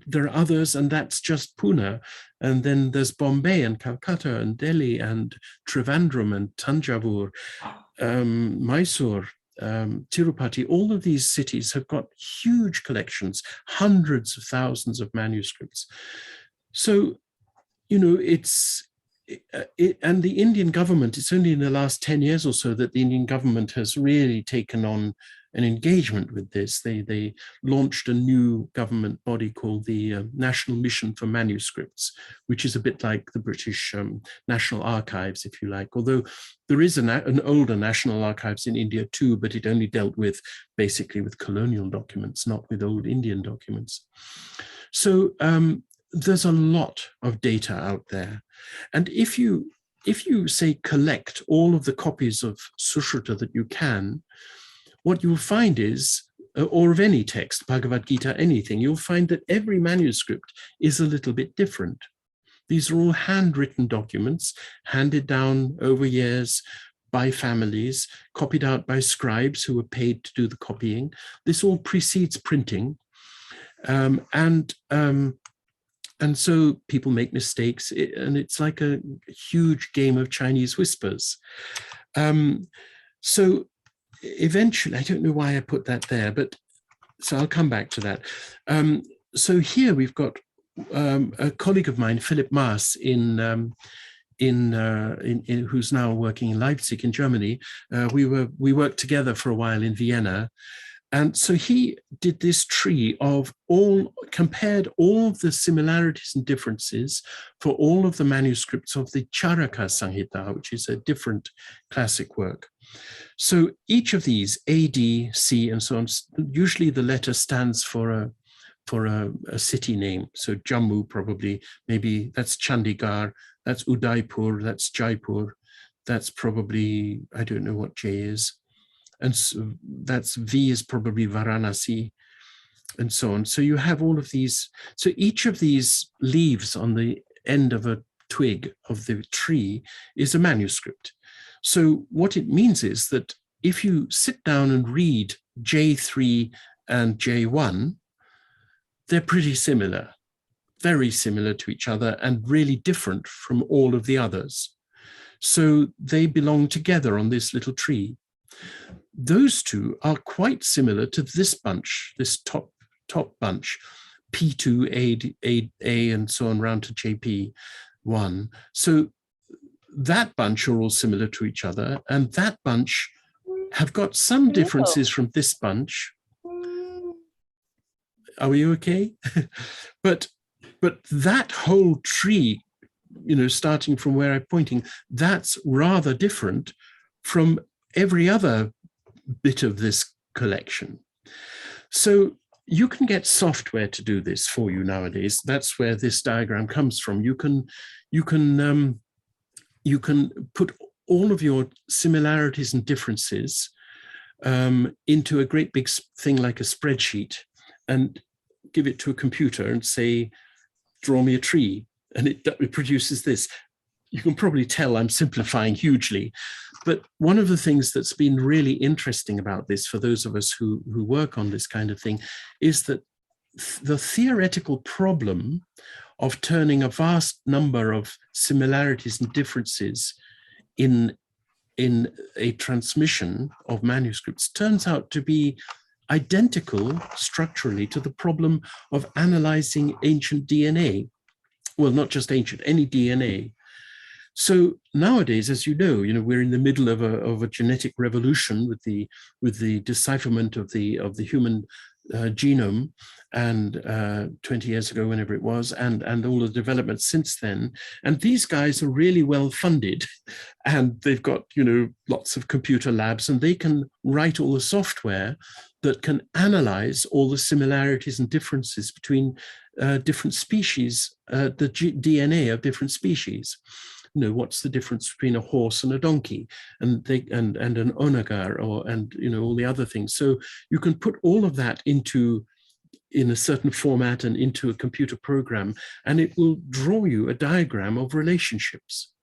B: there are others, and that's just Pune. And then there's Bombay and Calcutta and Delhi and Trivandrum and Tanjavur, Mysore, Tirupati. All of these cities have got huge collections, hundreds of thousands of manuscripts. So, and the Indian government, it's only in the last 10 years or so that the Indian government has really taken on an engagement with this. They launched a new government body called the National Mission for Manuscripts, which is a bit like the British National Archives, if you like, although there is an older National Archives in India too, but it only dealt basically with colonial documents, not with old Indian documents. So there's a lot of data out there. And if you say collect all of the copies of Suśruta that you can, what you'll find is, or of any text, Bhagavad Gita, anything, you'll find that every manuscript is a little bit different. These are all handwritten documents, handed down over years by families, copied out by scribes who were paid to do the copying. This all precedes printing. And so people make mistakes, and it's like a huge game of Chinese whispers. So eventually, I don't know why I put that there, but so I'll come back to that. So here we've got a colleague of mine, Philip Maas, who's now working in Leipzig in Germany. We worked together for a while in Vienna. And so he did this tree compared all of the similarities and differences for all of the manuscripts of the Charaka Samhita, which is a different classic work. So each of these, A, D, C, and so on, usually the letter stands for a city name. So Jammu, probably, maybe that's Chandigarh, that's Udaipur, that's Jaipur, that's probably, I don't know what J is. And so that's V is probably Varanasi. and so on. So you have all of these. So each of these leaves on the end of a twig of the tree is a manuscript. So what it means is that if you sit down and read J3 and J1, they're pretty similar, very similar to each other and really different from all of the others. So they belong together on this little tree. Those two are quite similar to this bunch, this top bunch, P2, A, and so on, round to JP1. So that bunch are all similar to each other, and that bunch have got some differences from this bunch. Are we okay? but that whole tree, you know, starting from where I'm pointing, that's rather different from every other bit of this collection. So you can get software to do this for you nowadays. That's where this diagram comes from. You can put all of your similarities and differences into a great big thing like a spreadsheet and give it to a computer and say, draw me a tree, and it produces this. You can probably tell I'm simplifying hugely, but one of the things that's been really interesting about this for those of us who work on this kind of thing is that the theoretical problem of turning a vast number of similarities and differences in a transmission of manuscripts turns out to be identical structurally to the problem of analyzing ancient DNA. Well, not just ancient, any DNA. So nowadays, as you know, we're in the middle of a genetic revolution with the decipherment of the human genome, and 20 years ago, whenever it was, and all the developments since then. And these guys are really well funded, and they've got lots of computer labs, and they can write all the software that can analyze all the similarities and differences between different species, the DNA of different species. What's the difference between a horse and a donkey, and an onagar, and all the other things. So you can put all of that in a certain format and into a computer program, and it will draw you a diagram of relationships.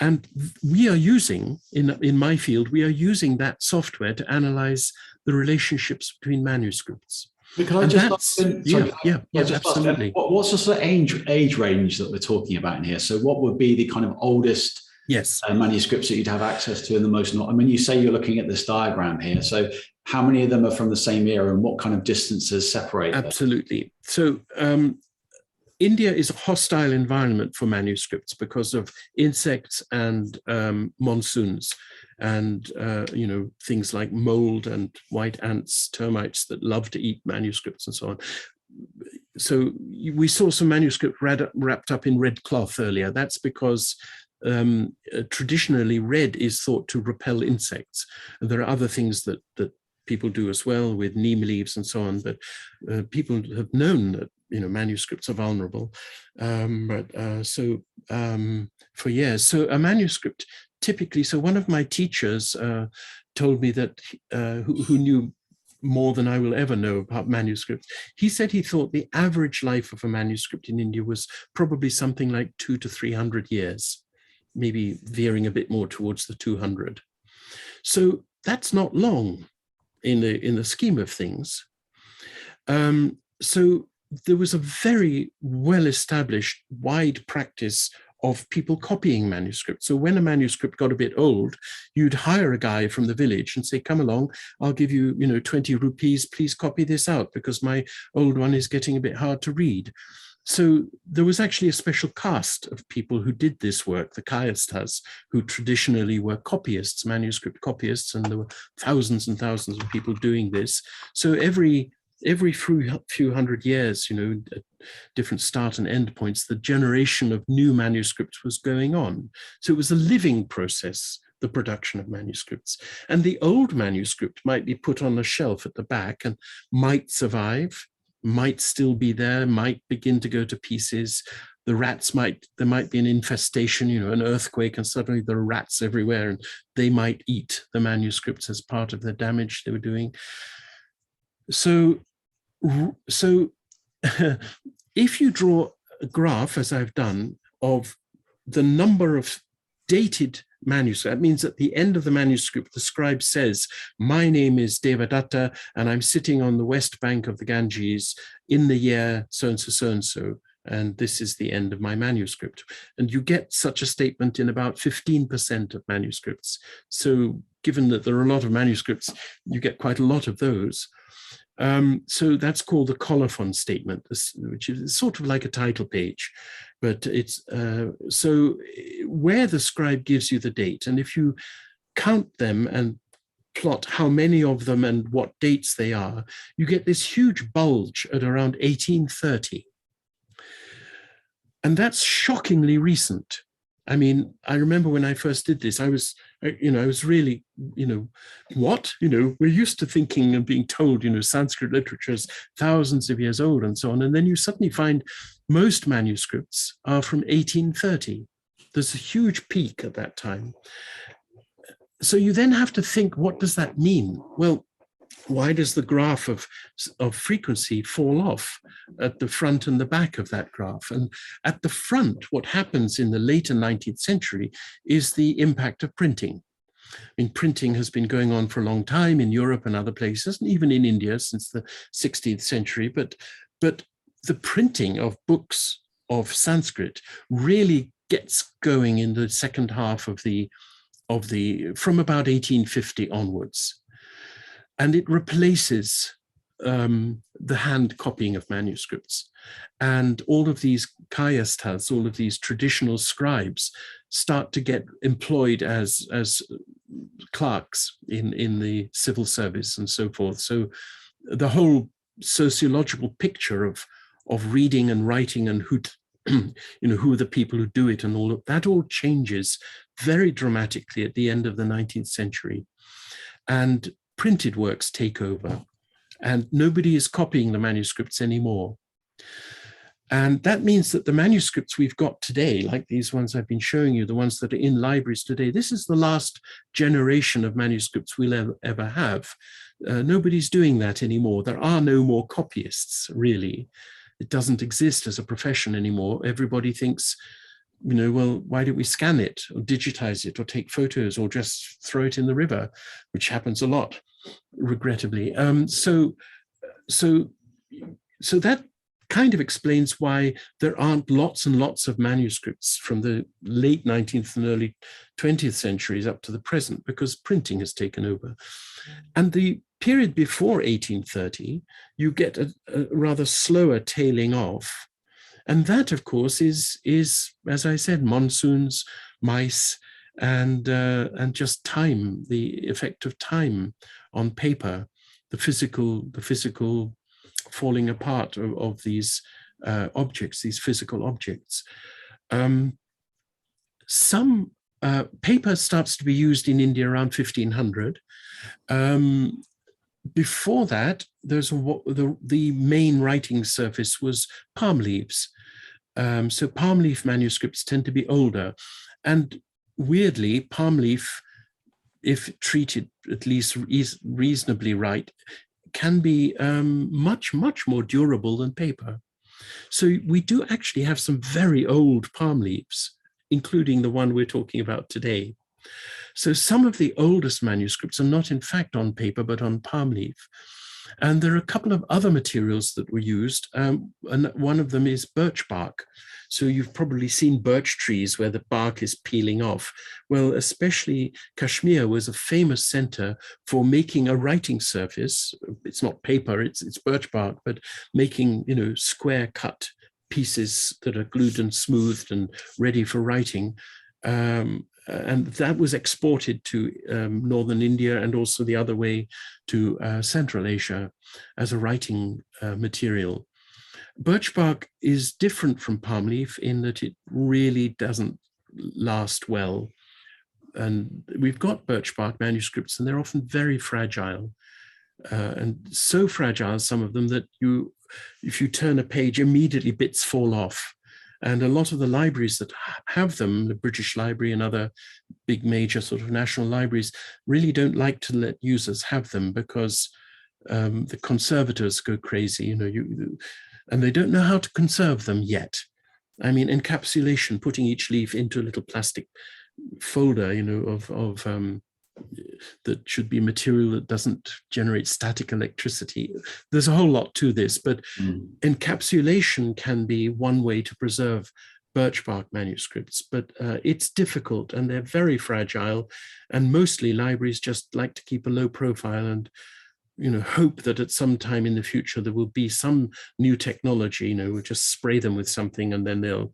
B: And we are using, in my field, we are using that software to analyze the relationships between manuscripts.
A: But can I just
B: absolutely.
A: What's the sort of age range that we're talking about in here? So what would be the kind of oldest manuscripts that you'd have access to, and the most not? I mean, you say you're looking at this diagram here. So how many of them are from the same era, and what kind of distances separate them?
B: Absolutely. So India is a hostile environment for manuscripts because of insects and monsoons, and things like mold and white ants, termites that love to eat manuscripts and so on. So we saw some manuscript wrapped up in red cloth earlier. That's because traditionally red is thought to repel insects. And there are other things that people do as well with neem leaves and so on, but people have known that manuscripts are vulnerable. For years, so a manuscript typically, so one of my teachers told me that, who knew more than I will ever know about manuscripts, he said he thought the average life of a manuscript in India was probably something like 200 to 300 years, maybe veering a bit more towards the 200. So that's not long in the scheme of things. So there was a very well-established wide practice of people copying manuscripts. So when a manuscript got a bit old, you'd hire a guy from the village and say, come along, I'll give you, 20 rupees, please copy this out because my old one is getting a bit hard to read. So there was actually a special caste of people who did this work, the kayasthas, who traditionally were copyists, manuscript copyists, and there were thousands and thousands of people doing this. So every few hundred years, at different start and end points, the generation of new manuscripts was going on. So it was a living process, the production of manuscripts. And the old manuscript might be put on a shelf at the back and might survive, might still be there, might begin to go to pieces. There might be an infestation, an earthquake, and suddenly there are rats everywhere, and they might eat the manuscripts as part of the damage they were doing. So So if you draw a graph, as I've done, of the number of dated manuscripts, that means at the end of the manuscript, the scribe says, my name is Devadatta, and I'm sitting on the west bank of the Ganges in the year so-and-so, so-and-so, and this is the end of my manuscript. And you get such a statement in about 15% of manuscripts. So given that there are a lot of manuscripts, you get quite a lot of those. So that's called the colophon statement, which is sort of like a title page, but it's so where the scribe gives you the date, and if you count them and plot how many of them and what dates they are, you get this huge bulge at around 1830. And that's shockingly recent. I mean, I remember when I first did this, I was really, what? We're used to thinking and being told, Sanskrit literature is thousands of years old and so on. And then you suddenly find most manuscripts are from 1830. There's a huge peak at that time. So you then have to think, what does that mean? Well, why does the graph of frequency fall off at the front and the back of that graph? And at the front, what happens in the later 19th century is the impact of printing. I mean, printing has been going on for a long time in Europe and other places, and even in India since the 16th century. But the printing of books of Sanskrit really gets going in the second half from about 1850 onwards. And it replaces the hand copying of manuscripts. And all of these kayasthas, all of these traditional scribes, start to get employed as clerks in the civil service and so forth. So the whole sociological picture of reading and writing and who are the people who do it and all of that all changes very dramatically at the end of the 19th century. And printed works take over, and nobody is copying the manuscripts anymore. And that means that the manuscripts we've got today, like these ones I've been showing you, the ones that are in libraries today, this is the last generation of manuscripts we'll ever have. Nobody's doing that anymore. There are no more copyists, really. It doesn't exist as a profession anymore. Everybody thinks, well, why don't we scan it or digitize it or take photos or just throw it in the river, which happens a lot, regrettably. So that kind of explains why there aren't lots and lots of manuscripts from the late 19th and early 20th centuries up to the present, because printing has taken over. And the period before 1830, you get a rather slower tailing off. And that, of course, is, as I said, monsoons, mice, and just time, the effect of time on paper, the physical falling apart of these objects, these physical objects. Some paper starts to be used in India around 1500. Before that, the main writing surface was palm leaves. So palm leaf manuscripts tend to be older. And weirdly, palm leaf, if treated at least reasonably right, can be much, much more durable than paper. So we do actually have some very old palm leaves, including the one we're talking about today. So some of the oldest manuscripts are not in fact on paper, but on palm leaf. And there are a couple of other materials that were used. And one of them is birch bark. So you've probably seen birch trees where the bark is peeling off. Well, especially Kashmir was a famous center for making a writing surface. It's not paper, it's birch bark, but making, square cut pieces that are glued and smoothed and ready for writing. And that was exported to northern India and also the other way to Central Asia as a writing material. Birch bark is different from palm leaf in that it really doesn't last well. And we've got birch bark manuscripts, and they're often very fragile. And so fragile, some of them, that if you turn a page, immediately bits fall off. And a lot of the libraries that have them, the British Library and other big major sort of national libraries, really don't like to let users have them because the conservators go crazy, and they don't know how to conserve them yet. I mean, encapsulation, putting each leaf into a little plastic folder, that should be material that doesn't generate static electricity. There's a whole lot to this, but encapsulation can be one way to preserve birch bark manuscripts, but it's difficult and they're very fragile, and mostly libraries just like to keep a low profile and hope that at some time in the future there will be some new technology. We'll just spray them with something and then they'll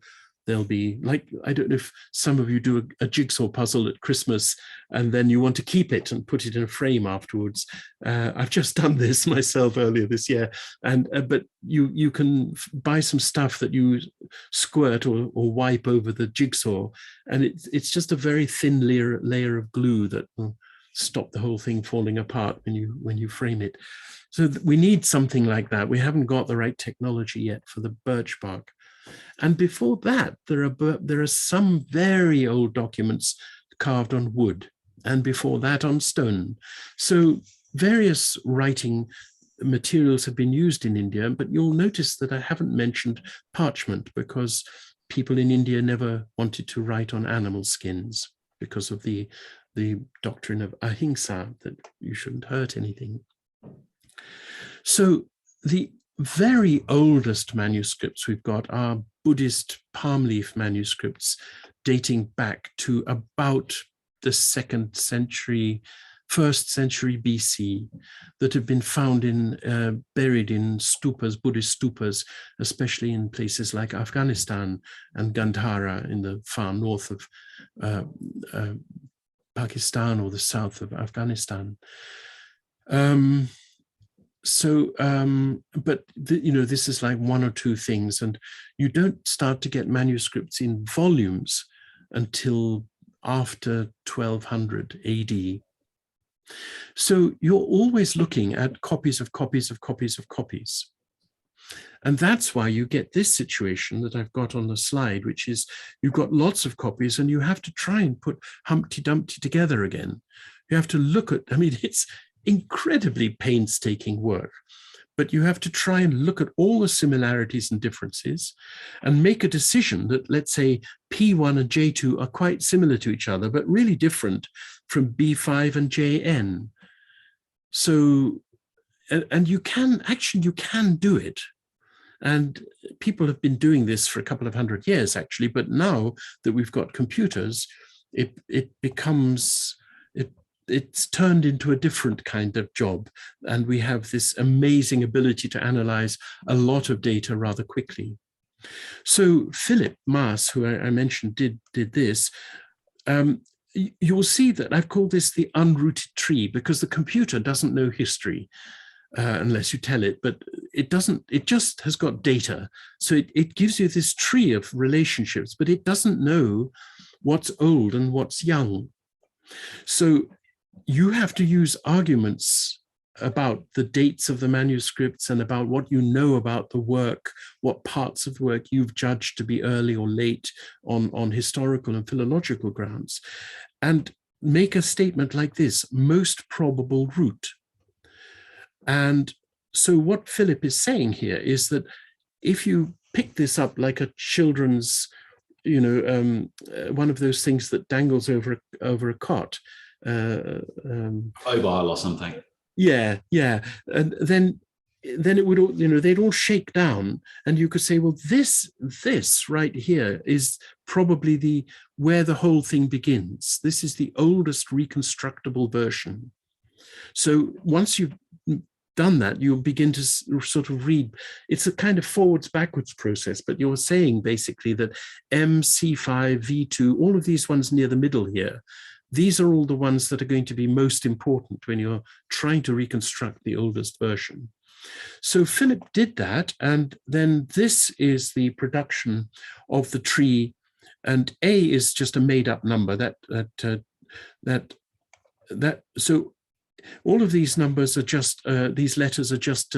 B: be like, I don't know if some of you do a jigsaw puzzle at Christmas and then you want to keep it and put it in a frame afterwards. I've just done this myself earlier this year, but you can buy some stuff that you squirt or wipe over the jigsaw, and it's just a very thin layer of glue that will stop the whole thing falling apart when you frame it. So we need something like that. We haven't got the right technology yet for the birch bark. And before that, there are some very old documents carved on wood, and before that on stone. So various writing materials have been used in India, but you'll notice that I haven't mentioned parchment, because people in India never wanted to write on animal skins because of the doctrine of ahimsa, that you shouldn't hurt anything. So the very oldest manuscripts we've got are Buddhist palm leaf manuscripts dating back to about the 1st century BC, that have been found buried in stupas, Buddhist stupas, especially in places like Afghanistan and Gandhara in the far north of Pakistan or the south of Afghanistan. But this is like one or two things, and you don't start to get manuscripts in volumes until after 1200 AD. So you're always looking at copies of copies of copies of copies. And that's why you get this situation that I've got on the slide, which is you've got lots of copies and you have to try and put Humpty Dumpty together again. You have to look at, it's incredibly painstaking work, but you have to try and look at all the similarities and differences and make a decision that, let's say, P1 and J2 are quite similar to each other, but really different from B5 and JN. So, and you can do it. And people have been doing this for a couple of hundred years, actually, but now that we've got computers, it's turned into a different kind of job. And we have this amazing ability to analyze a lot of data rather quickly. So Philip Maas, who I mentioned, did this. You'll see that I've called this the unrooted tree, because the computer doesn't know history unless you tell it, but it just has got data. So it gives you this tree of relationships, but it doesn't know what's old and what's young. So you have to use arguments about the dates of the manuscripts and about what you know about the work, what parts of the work you've judged to be early or late on historical and philological grounds, and make a statement like this: most probable route. And so what Philip is saying here is that if you pick this up like a children's, one of those things that dangles over a cot,
A: mobile or something.
B: Yeah, and then it would all, they'd all shake down, and you could say, well, this right here is probably where the whole thing begins. This is the oldest reconstructible version. So once you've done that, you'll begin to sort of read. It's a kind of forwards-backwards process, but you're saying basically that M, C5, V2, all of these ones near the middle here, these are all the ones that are going to be most important when you're trying to reconstruct the oldest version. So Philip did that, and then this is the production of the tree, and A is just a made-up number. So all of these numbers are just, these letters are just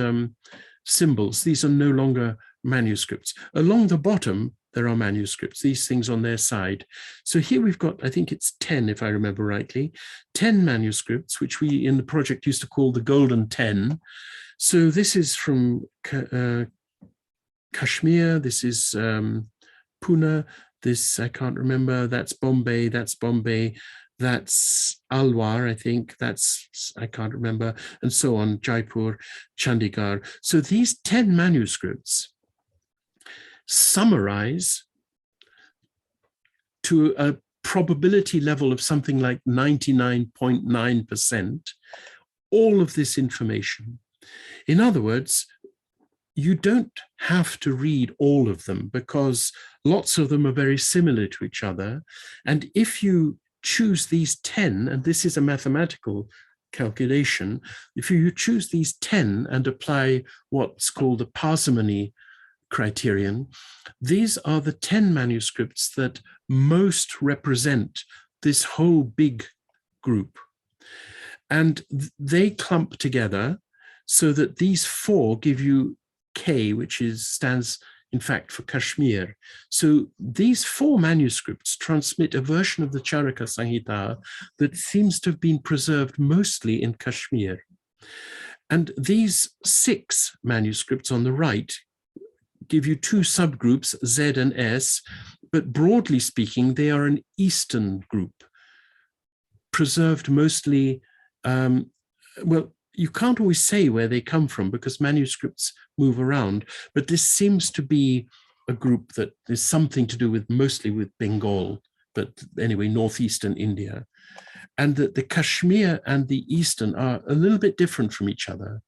B: symbols. These are no longer manuscripts. Along the bottom, there are manuscripts, these things on their side. So here we've got, I think it's 10, if I remember rightly, 10 manuscripts, which we in the project used to call the Golden 10. So this is from Kashmir, this is Pune, this I can't remember, that's Bombay, that's Alwar, I think, that's, I can't remember, and so on, Jaipur, Chandigarh. So these 10 manuscripts summarize to a probability level of something like 99.9% all of this information. In other words, you don't have to read all of them because lots of them are very similar to each other. And if you choose these 10, and this is a mathematical calculation, if you choose these 10 and apply what's called the parsimony criterion, these are the 10 manuscripts that most represent this whole big group. And they clump together so that these 4 give you K, which stands in fact for Kashmir. So these 4 manuscripts transmit a version of the Charaka Samhita that seems to have been preserved mostly in Kashmir. And these 6 manuscripts on the right give you 2 subgroups, Z and S, but broadly speaking, they are an Eastern group, preserved mostly, well, you can't always say where they come from because manuscripts move around, but this seems to be a group that is something to do with mostly with Bengal, but anyway, northeastern India. And that the Kashmir and the Eastern are a little bit different from each other.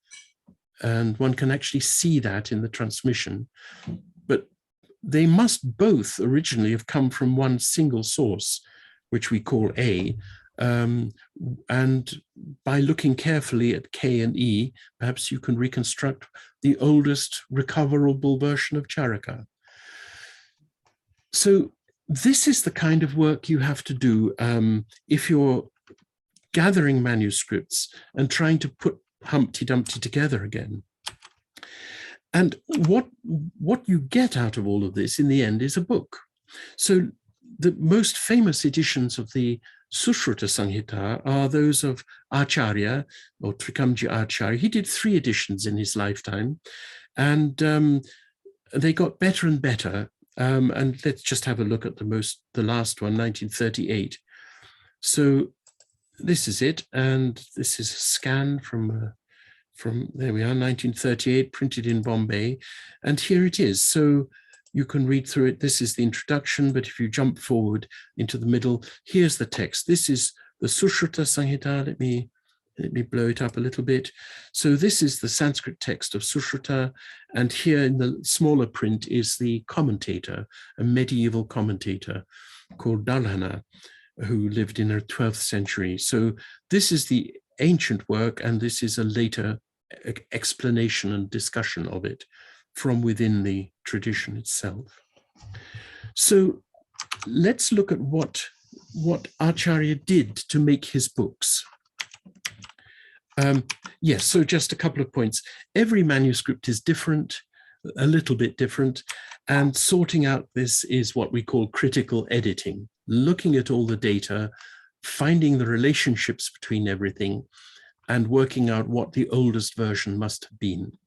B: And one can actually see that in the transmission, but they must both originally have come from one single source, which we call A. And by looking carefully at K and E, perhaps you can reconstruct the oldest recoverable version of Charaka. So this is the kind of work you have to do if you're gathering manuscripts and trying to put Humpty Dumpty together again. And what you get out of all of this in the end is a book. So the most famous editions of the Suśruta Samhita are those of Acharya, or Trikamji Acharya. He did 3 editions in his lifetime, and they got better and better. And let's just have a look at the last one, 1938. So this is it, and this is a scan from there we are, 1938, printed in Bombay, and here it is. So you can read through it. This is the introduction, but if you jump forward into the middle, here's the text. This is the Suśruta Samhita. Let me blow it up a little bit. So this is the Sanskrit text of Suśruta, and here in the smaller print is the commentator, a medieval commentator called Dalhana, who lived in the 12th century. So this is the ancient work, and this is a later explanation and discussion of it from within the tradition itself. So let's look at what Acharya did to make his books. Yes, so just a couple of points. Every manuscript is different, a little bit different, and sorting out this is what we call critical editing, looking at all the data, finding the relationships between everything, and working out what the oldest version must have been.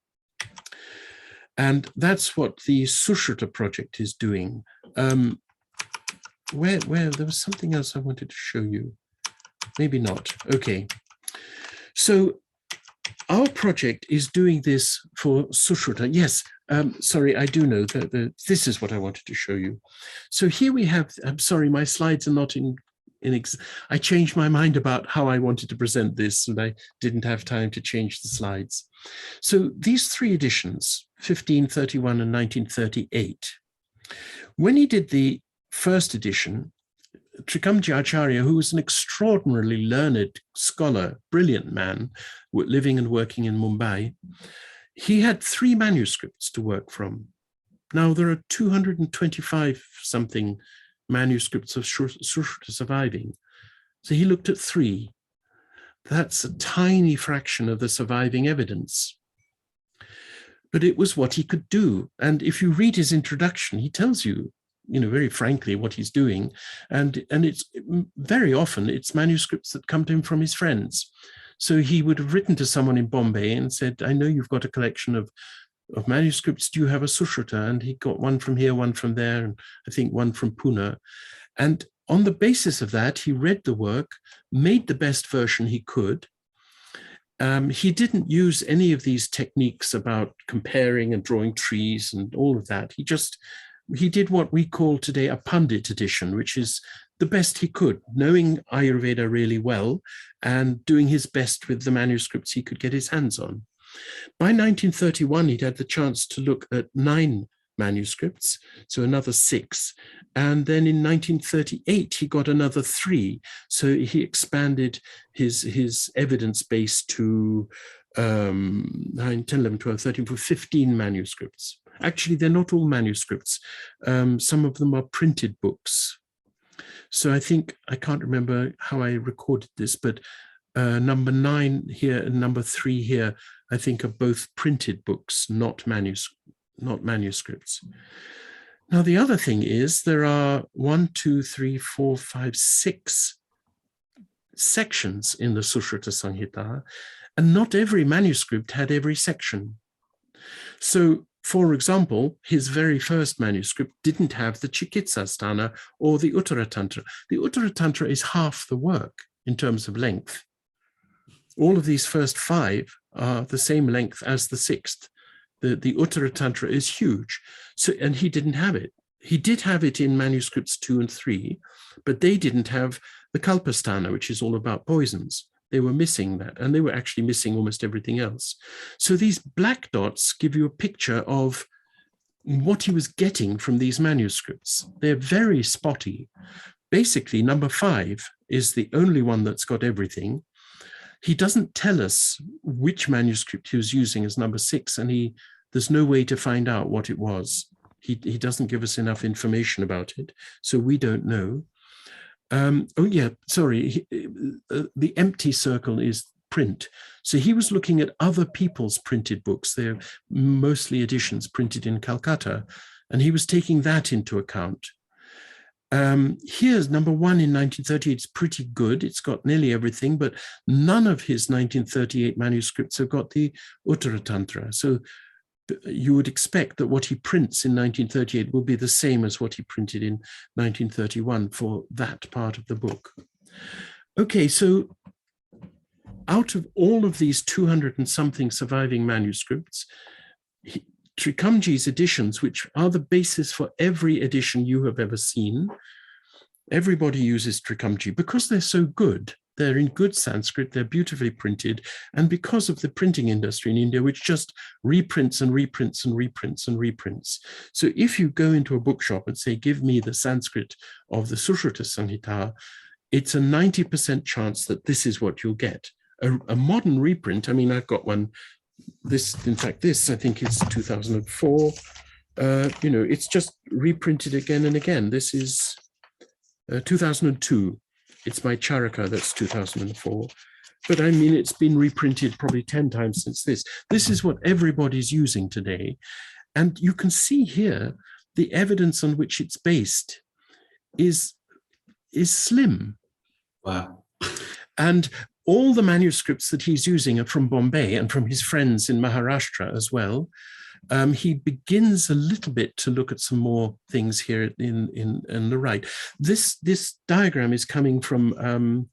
B: And that's what the Suśruta project is doing. Where there was something else I wanted to show you. Maybe not. Okay. So our project is doing this for Suśruta. Yes, sorry, I do know that this is what I wanted to show you. So here we have, I'm sorry, my slides are not I changed my mind about how I wanted to present this, and I didn't have time to change the slides. So these 3 editions, 1531 and 1938, when he did the first edition, Trikamji Acharya, who was an extraordinarily learned scholar, brilliant man, living and working in Mumbai, he had 3 manuscripts to work from. Now there are 225 something manuscripts of Suśruta surviving. So he looked at 3. That's a tiny fraction of the surviving evidence. But it was what he could do. And if you read his introduction, he tells you very frankly, what he's doing. And it's very often it's manuscripts that come to him from his friends. So he would have written to someone in Bombay and said, I know you've got a collection of manuscripts. Do you have a Suśruta? And he got one from here, one from there, and I think one from Pune. And on the basis of that, he read the work, made the best version he could. He didn't use any of these techniques about comparing and drawing trees and all of that. He did what we call today a Pandit edition, which is the best he could, knowing Ayurveda really well and doing his best with the manuscripts he could get his hands on. By 1931, he'd had the chance to look at 9 manuscripts, so another 6. And then in 1938, he got another 3. So he expanded his evidence base to 9, 10, 11, 12, 13, 14, 15 manuscripts. Actually, they're not all manuscripts. Some of them are printed books. So I can't remember how I recorded this, but number 9 here and number 3 here, I think are both printed books, not manuscripts. Now, the other thing is there are 1, 2, 3, 4, 5, 6 sections in the Suśruta Samhita, and not every manuscript had every section. So, for example, his very first manuscript didn't have the Chikitsasthana or the Uttara Tantra. The Uttara Tantra is half the work in terms of length. All of these first 5 are the same length as the 6th. The Uttara Tantra is huge. So, and he didn't have it. He did have it in manuscripts 2 and 3, but they didn't have the Kalpasthana, which is all about poisons. They were missing that, and they were actually missing almost everything else. So these black dots give you a picture of what he was getting from these manuscripts. They're very spotty. Basically, number 5 is the only one that's got everything. He doesn't tell us which manuscript he was using as number 6, and there's no way to find out what it was. He doesn't give us enough information about it, so we don't know. The empty circle is print. So he was looking at other people's printed books. They're mostly editions printed in Calcutta, and he was taking that into account. Here's number 1 in 1938. It's pretty good. It's got nearly everything, but none of his 1938 manuscripts have got the Uttara Tantra. So you would expect that what he prints in 1938 will be the same as what he printed in 1931 for that part of the book. Okay, so out of all of these 200 and something surviving manuscripts, Trikamji's editions, which are the basis for every edition you have ever seen, everybody uses Trikamji because they're so good. They're in good Sanskrit, they're beautifully printed, and because of the printing industry in India, which just reprints and reprints and reprints and reprints. So if you go into a bookshop and say, give me the Sanskrit of the Suśruta Samhita, it's a 90% chance that this is what you'll get. A modern reprint, I mean, I've got one, this I think it's 2004. It's just reprinted again and again. This is 2002. It's my Charaka, that's 2004. But I mean, it's been reprinted probably 10 times since this. This is what everybody's using today. And you can see here, the evidence on which it's based is slim.
A: Wow.
B: And all the manuscripts that he's using are from Bombay and from his friends in Maharashtra as well. He begins a little bit to look at some more things here in the right. This diagram is coming from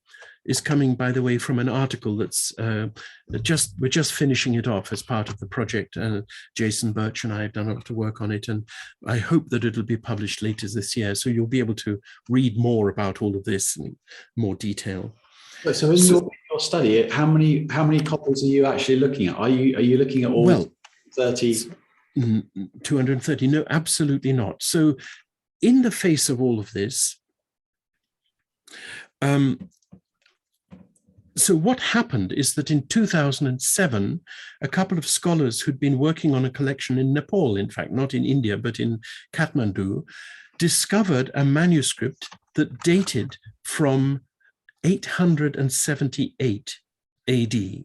B: by the way, from an article that's we're just finishing it off as part of the project. Jason Birch and I have done a lot of work on it, and I hope that it'll be published later this year. So you'll be able to read more about all of this in more detail.
A: So in your study, how many copies are you actually looking at? Are you looking at all 30?
B: 230? No, absolutely not. So in the face of all of this, so what happened is that in 2007, a couple of scholars who'd been working on a collection in Nepal, in fact, not in India, but in Kathmandu, discovered a manuscript that dated from 878 AD.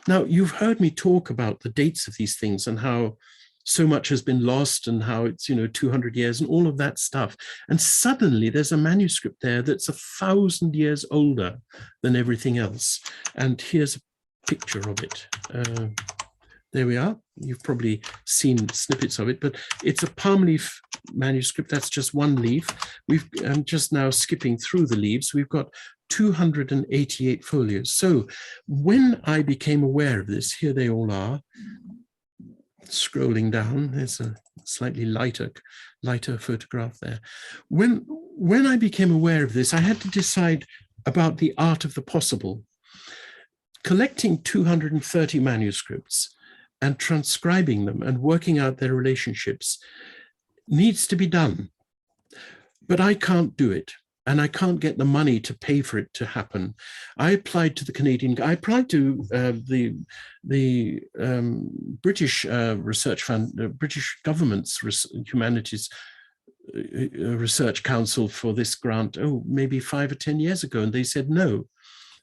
B: Now, you've heard me talk about the dates of these things and how so much has been lost and how it's, 200 years and all of that stuff. And suddenly there's a manuscript there that's 1,000 years older than everything else. And here's a picture of it. There we are. You've probably seen snippets of it, but it's a palm leaf manuscript. That's just one leaf. I'm just now skipping through the leaves. We've got 288 folios. So when I became aware of this, here they all are, scrolling down, there's a slightly lighter photograph there. When I became aware of this, I had to decide about the art of the possible. Collecting 230 manuscripts and transcribing them and working out their relationships needs to be done, but I can't do it. And I can't get the money to pay for it to happen. I applied to I applied to the British Research Fund, British government's Humanities Research Council for this grant, maybe 5 or 10 years ago, and they said no.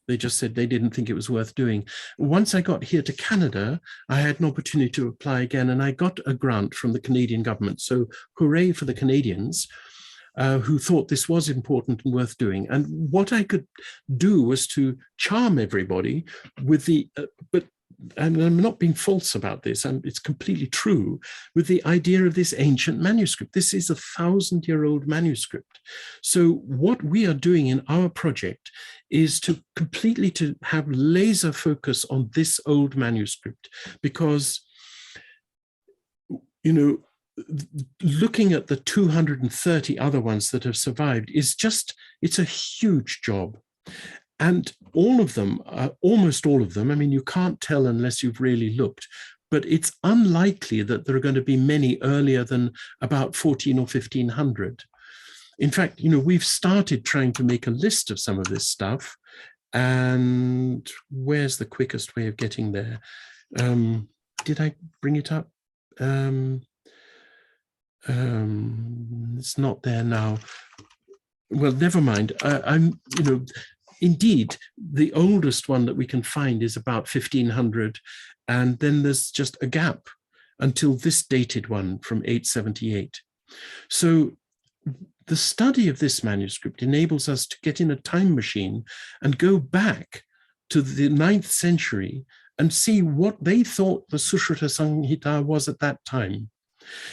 B: They just said they didn't think it was worth doing. Once I got here to Canada, I had an opportunity to apply again, and I got a grant from the Canadian government. So hooray for the Canadians. Who thought this was important and worth doing. And what I could do was to charm everybody with and I'm not being false about this, it's completely true, with the idea of this ancient manuscript. This is 1,000-year-old manuscript. So what we are doing in our project is to have laser focus on this old manuscript, because, looking at the 230 other ones that have survived it's a huge job. And all of them, almost all of them, I mean, you can't tell unless you've really looked, but it's unlikely that there are going to be many earlier than about 14 or 1500. In fact, we've started trying to make a list of some of this stuff, and where's the quickest way of getting there? Did I bring it up? It's not there now. Well, never mind. Indeed, the oldest one that we can find is about 1500, and then there's just a gap until this dated one from 878. So the study of this manuscript enables us to get in a time machine and go back to the 9th century and see what they thought the Suśruta Samhita was at that time.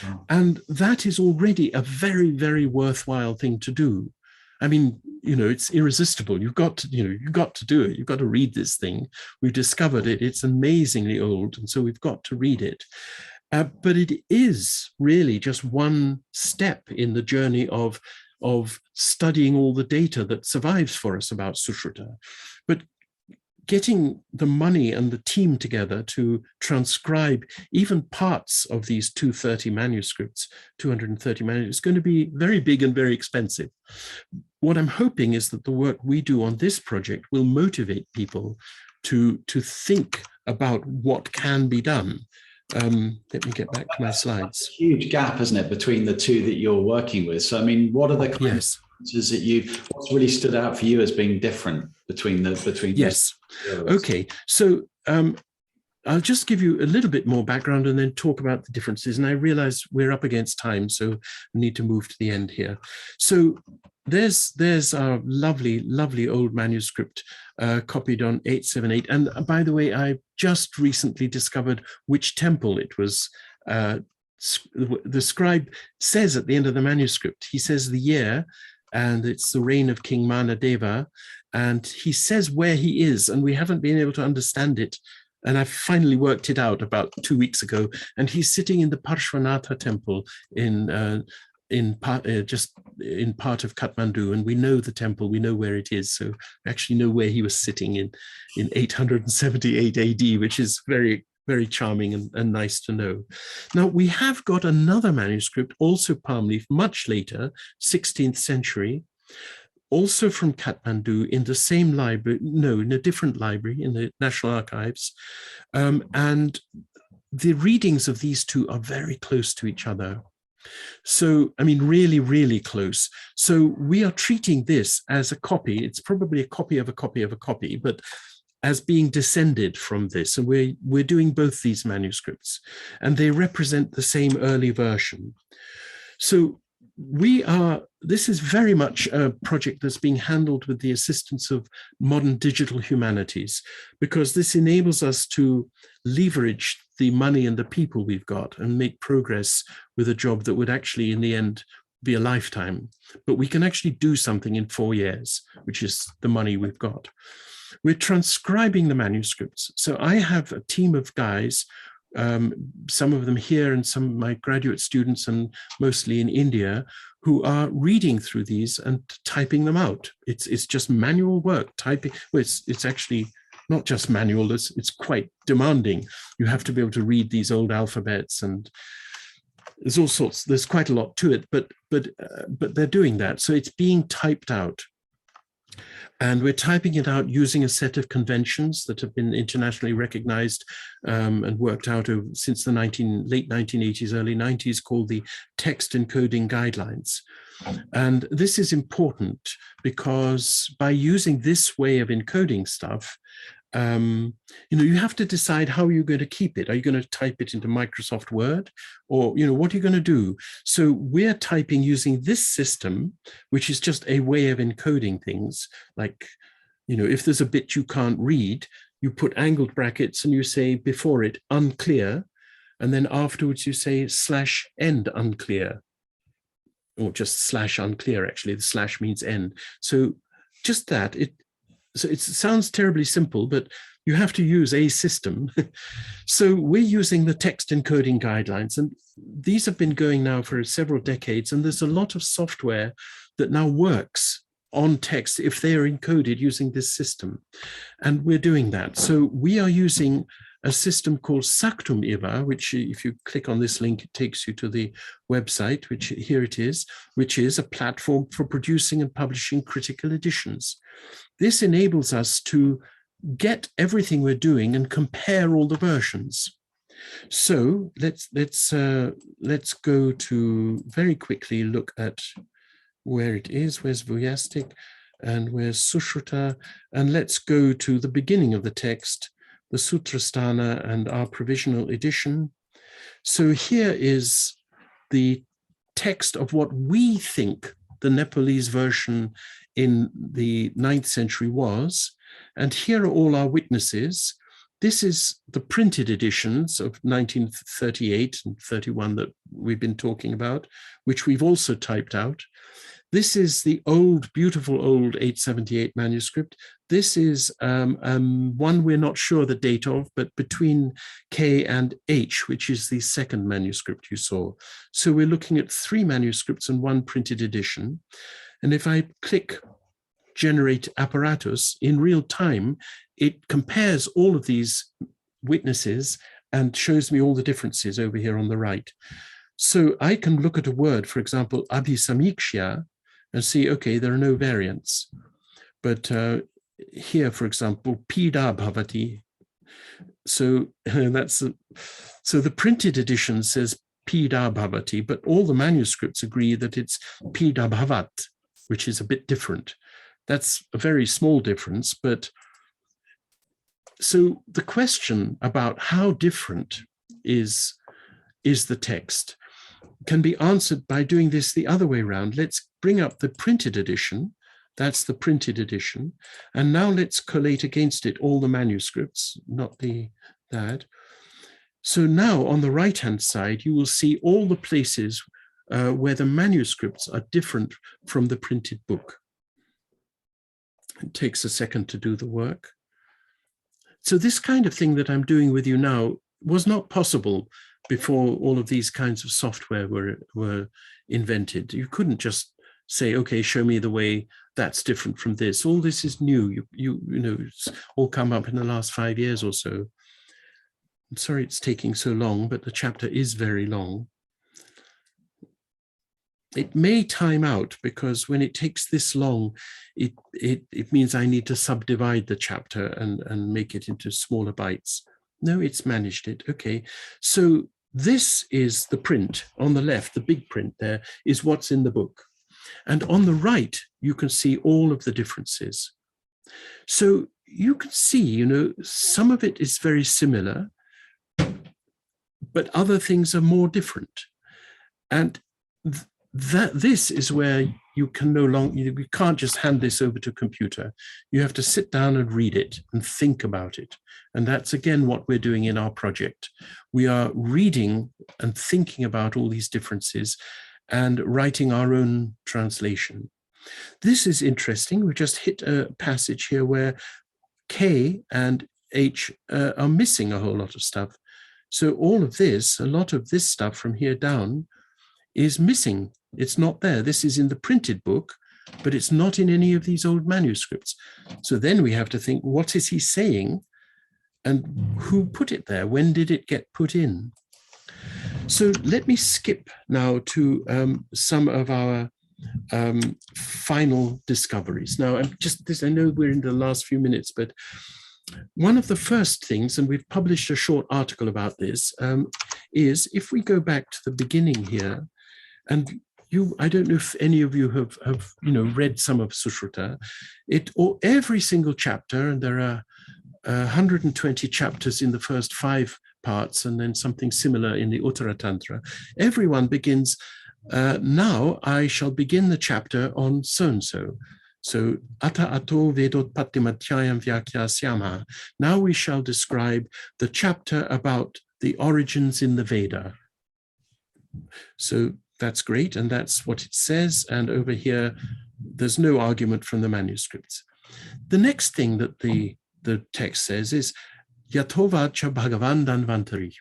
B: Wow. And that is already a very, very worthwhile thing to do. I mean, it's irresistible. You've got to do it. You've got to read this thing. We've discovered it. It's amazingly old, and so we've got to read it. But it is really just one step in the journey of studying all the data that survives for us about Suśruta. But getting the money and the team together to transcribe even parts of these 230 manuscripts is going to be very big and very expensive. What I'm hoping is that the work we do on this project will motivate people to think about what can be done. Let me get back to my slides.
A: That's a huge gap, isn't it, between the two that you're working with? So, I mean, what are the differences that what's really stood out for you as being different between
B: yes. Okay, so I'll just give you a little bit more background and then talk about the differences. And I realize we're up against time, so I need to move to the end here. So there's our lovely, lovely old manuscript copied on 878. And by the way, I just recently discovered which temple it was. The scribe says at the end of the manuscript, he says the year, and it's the reign of King Manadeva, and he says where he is, and we haven't been able to understand it. And I finally worked it out about 2 weeks ago, and he's sitting in the Parshvanatha temple in part of Kathmandu, and we know the temple, we know where it is, so we actually know where he was sitting in 878 AD, which is very, very charming and nice to know. Now, we have got another manuscript, also palm leaf, much later, 16th century, also from Kathmandu, in the same library, no, in a different library, in the National Archives. And the readings of these two are very close to each other. So, I mean, really, really close. So we are treating this as a copy. It's probably a copy of a copy of a copy, but as being descended from this. And we're doing both these manuscripts, and they represent the same early version. So this is very much a project that's being handled with the assistance of modern digital humanities, because this enables us to leverage the money and the people we've got and make progress with a job that would actually, in the end, be a lifetime. But we can actually do something in 4 years, which is the money we've got. We're transcribing the manuscripts. So I have a team of guys, some of them here and some of my graduate students, and mostly in India, who are reading through these and typing them out. It's just manual work, typing. Well, it's actually not just manual, it's quite demanding. You have to be able to read these old alphabets, and there's all sorts, there's quite a lot to it, but they're doing that. So it's being typed out. And we're typing it out using a set of conventions that have been internationally recognized and worked out since the late 1980s, early 90s, called the Text Encoding Guidelines. And this is important because by using this way of encoding stuff, you have to decide how you're going to keep it. Are you going to type it into Microsoft Word, or what are you going to do? So we're typing using this system, which is just a way of encoding things. Like, if there's a bit you can't read, you put angled brackets and you say before it unclear, and then afterwards you say /end unclear, or just /unclear. Actually, the slash means end. So just that. So it sounds terribly simple, but you have to use a system. So we're using the text encoding guidelines, and these have been going now for several decades, and there's a lot of software that now works on text if they are encoded using this system. And we're doing that. So we are using a system called Saktum IVA, which, if you click on this link, it takes you to the website, which here it is, which is a platform for producing and publishing critical editions. This enables us to get everything we're doing and compare all the versions. So let's go to very quickly look at where it is. Where's Wujastyk and where's Suśruta? And let's go to the beginning of the text, the Sutrasthana and our provisional edition. So here is the text of what we think the Nepalese version in the 9th century was. And here are all our witnesses. This is the printed editions of 1938 and 31 that we've been talking about, which we've also typed out. This is the old, beautiful old 878 manuscript. This is one we're not sure the date of, but between K and H, which is the second manuscript you saw. So we're looking at 3 manuscripts and 1 printed edition. And if I click Generate Apparatus, in real time, it compares all of these witnesses and shows me all the differences over here on the right. So I can look at a word, for example, abhisamikshya, and see, okay, there are no variants. But here, for example, pida bhavati. So so the printed edition says pida bhavati, but all the manuscripts agree that it's pida bhavat, which is a bit different. That's a very small difference, but so the question about how different is the text can be answered by doing this the other way around. Let's bring up the printed edition. That's the printed edition. And now let's collate against it all the manuscripts, not that. So now on the right-hand side, you will see all the places where the manuscripts are different from the printed book. It takes a second to do the work. So this kind of thing that I'm doing with you now was not possible before all of these kinds of software were invented. You couldn't just say, okay, show me the way that's different from this. All this is new. You know, it's all come up in the last 5 years or so. I'm sorry it's taking so long, but the chapter is very long. It may time out because when it takes this long, it means I need to subdivide the chapter and make it into smaller bites. No, it's managed it. Okay, so this is the print on the left, the big print there is what's in the book. And on the right, you can see all of the differences. So you can see, you know, some of it is very similar, but other things are more different. And this is where you can no longer, you can't just hand this over to a computer. You have to sit down and read it and think about it. And that's again what we're doing in our project. We are reading and thinking about all these differences and writing our own translation. This is interesting. We just hit a passage here where K and H are missing a whole lot of stuff. So all of this, a lot of this stuff from here down is missing. It's not there. This is in the printed book, but it's not in any of these old manuscripts. So then we have to think, what is he saying? And who put it there? When did it get put in? So let me skip now to some of our final discoveries. Now, I know we're in the last few minutes, but one of the first things, and we've published a short article about this, is if we go back to the beginning here, and I don't know if any of you have read some of Suśruta. Every single chapter, and there are 120 chapters in the first 5 parts, and then something similar in the Uttara Tantra. Everyone begins, now I shall begin the chapter on so-and-so. So, Ata ato vedot patimadhyayam vyakyasyama. Now we shall describe the chapter about the origins in the Veda. So that's great, and that's what it says. And over here, there's no argument from the manuscripts. The next thing that the text says is, Yatovacha Bhagavan Dhanvantari,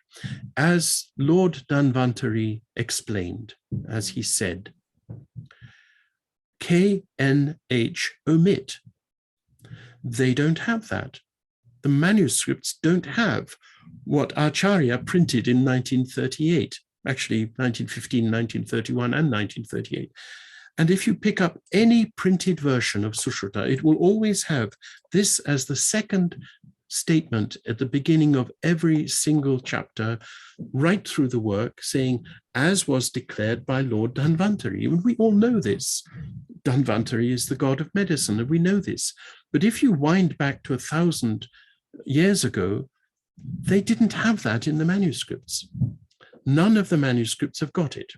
B: as Lord Dhanvantari explained, as he said. K, N, H, omit. They don't have that. The manuscripts don't have what Acharya printed in 1938, actually 1915, 1931, and 1938. And if you pick up any printed version of Suśruta, it will always have this as the second statement at the beginning of every single chapter, right through the work, saying, as was declared by Lord Dhanvantari. And we all know this. Dhanvantari is the god of medicine, and we know this. But if you wind back to 1,000 years ago, they didn't have that in the manuscripts. None of the manuscripts have got it.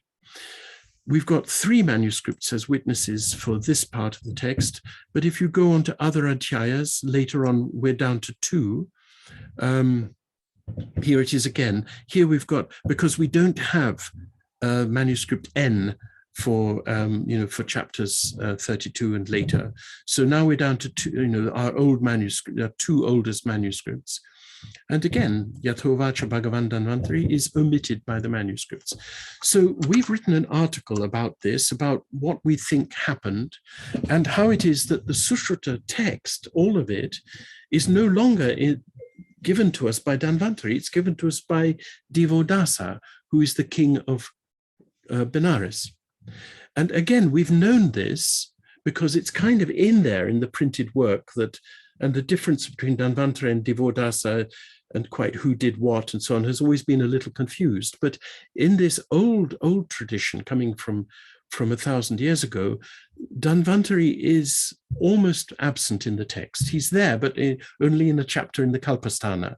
B: We've got 3 manuscripts as witnesses for this part of the text, but if you go on to other adhyayas, later on we're down to 2. Here it is again. Here we've got, because we don't have manuscript N for for chapters 32 and later. So now we're down to 2, our old manuscript, 2 oldest manuscripts. And again, Yatovacha Bhagavan Dhanvantari is omitted by the manuscripts. So we've written an article about this, about what we think happened, and how it is that the Suśruta text, all of it, is no longer given to us by Dhanvantari. It's given to us by Divodasa, who is the king of Benares. And again, we've known this because it's kind of in there in the printed work that, and the difference between Dhanvantari and Divodasa and quite who did what and so on has always been a little confused. But in this old tradition coming from 1,000 years ago, Dhanvantari is almost absent in the text. He's there, but only in a chapter in the Kalpasthana.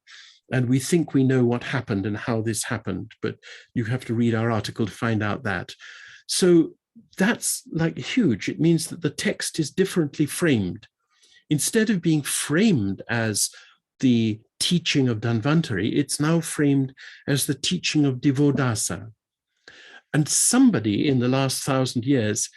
B: And we think we know what happened and how this happened, but you have to read our article to find out that. So that's like huge. It means that the text is differently framed. Instead of being framed as the teaching of Dhanvantari, it's now framed as the teaching of Divodasa. And somebody in the last 1,000 years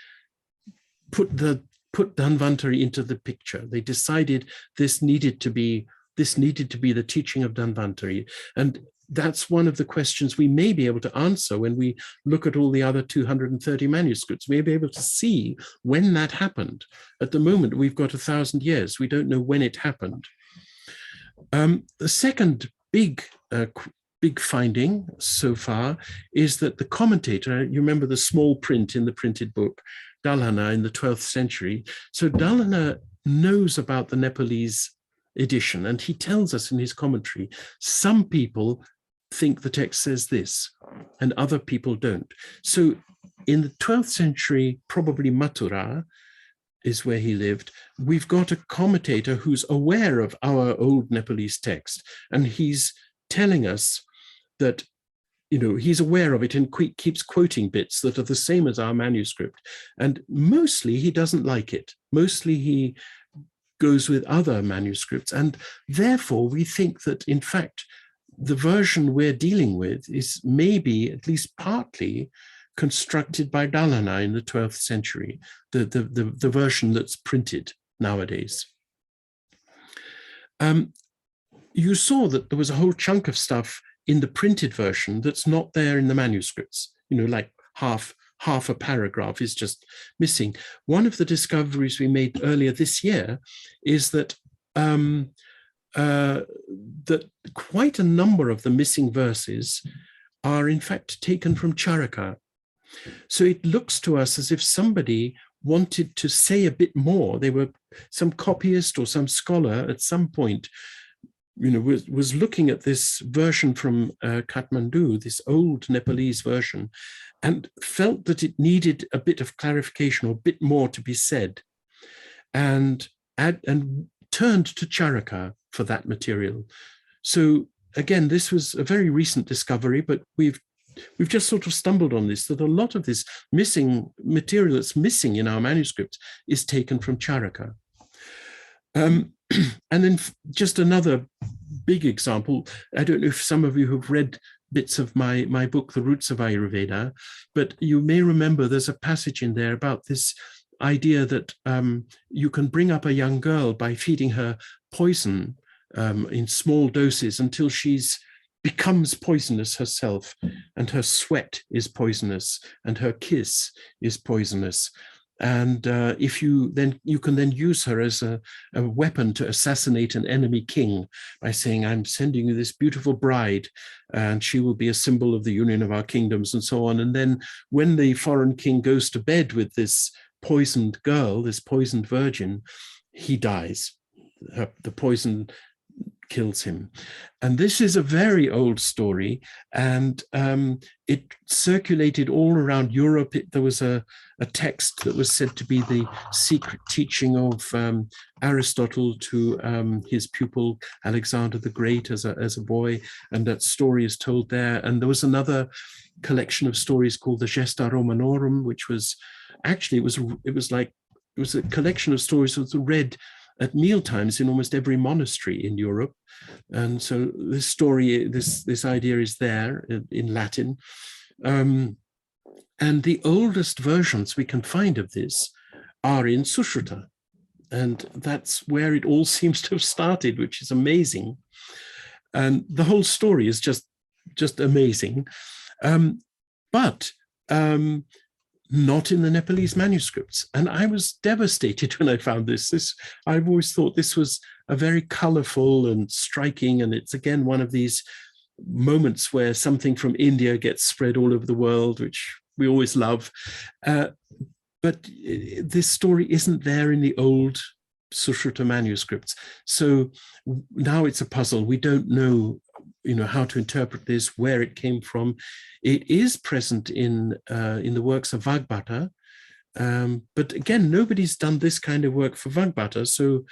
B: put Dhanvantari into the picture. They decided this needed to be the teaching of Dhanvantari. And that's one of the questions we may be able to answer when we look at all the other 230 manuscripts. We may be able to see when that happened. At the moment, we've got 1,000 years. We don't know when it happened. The second big finding so far is that the commentator, you remember the small print in the printed book, Dalhana in the 12th century. So Dalhana knows about the Nepalese edition, and he tells us in his commentary, some people think the text says this and other people don't. So in the 12th century, probably Mathura, is where he lived. We've got a commentator who's aware of our old Nepalese text, and he's telling us that, you know, he's aware of it and keeps quoting bits that are the same as our manuscript. And mostly he doesn't like it. Mostly he goes with other manuscripts. And therefore we think that, in fact, the version we're dealing with is maybe at least partly constructed by Dalana in the 12th century, the version that's printed nowadays. You saw that there was a whole chunk of stuff in the printed version that's not there in the manuscripts, you know, like half a paragraph is just missing. One of the discoveries we made earlier this year is that that quite a number of the missing verses are in fact taken from Charaka. So it looks to us as if somebody wanted to say a bit more. They were some copyist or some scholar at some point, you know, was looking at this version from Kathmandu, this old Nepalese version, and felt that it needed a bit of clarification or a bit more to be said, and turned to Charaka for that material. So again, this was a very recent discovery, but we've just sort of stumbled on this, that a lot of this missing material that's missing in our manuscripts is taken from Charaka. And then just another big example, I don't know if some of you have read bits of my book, The Roots of Ayurveda, but you may remember there's a passage in there about this idea that you can bring up a young girl by feeding her poison in small doses until she's becomes poisonous herself, and her sweat is poisonous, and her kiss is poisonous. And if you can then use her as a weapon to assassinate an enemy king by saying, I'm sending you this beautiful bride, and she will be a symbol of the union of our kingdoms, and so on. And then when the foreign king goes to bed with this poisoned girl, this poisoned virgin, he dies. The poison kills him. And this is a very old story, and it circulated all around Europe. There was a text that was said to be the secret teaching of Aristotle to his pupil Alexander the Great as a boy, and that story is told there. And there was another collection of stories called the Gesta Romanorum, which was actually it was a collection of stories that were read at mealtimes in almost every monastery in Europe. And so this story, this idea is there in Latin. And the oldest versions we can find of this are in Suśruta. And that's where it all seems to have started, which is amazing. And the whole story is just amazing. But not in the Nepalese manuscripts. And I was devastated when I found this. I've always thought this was a very colorful and striking, and it's again one of these moments where something from India gets spread all over the world, which we always love. But this story isn't there in the old Suśruta manuscripts. So now it's a puzzle. We don't know, how to interpret this, where it came from. It is present in the works of Vagbhata, but again, nobody's done this kind of work for Vagbhata. So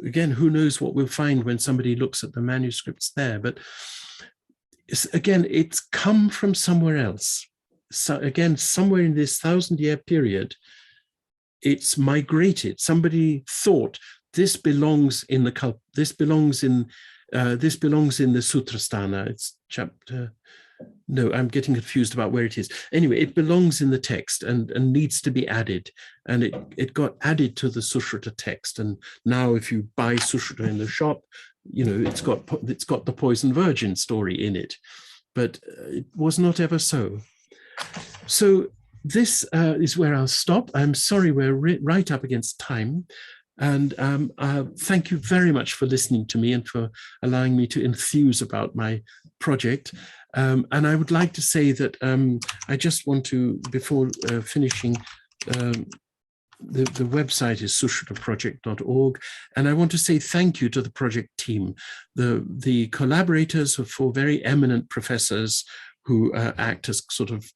B: again, who knows what we'll find when somebody looks at the manuscripts there. But it's come from somewhere else. So again, somewhere in this 1,000-year period, it's migrated. Somebody thought this belongs in the Sutrasthana. It's chapter. No, I'm getting confused about where it is. Anyway, it belongs in the text and needs to be added. And it got added to the Suśruta text. And now if you buy Suśruta in the shop, it's got the poison virgin story in it. But it was not ever so. So this is where I'll stop. I'm sorry, we're right up against time. And thank you very much for listening to me and for allowing me to enthuse about my project. And I would like to say that I just want to, before finishing, the website is sushrutaproject.org, and I want to say thank you to the project team. The collaborators are 4 very eminent professors who act as sort of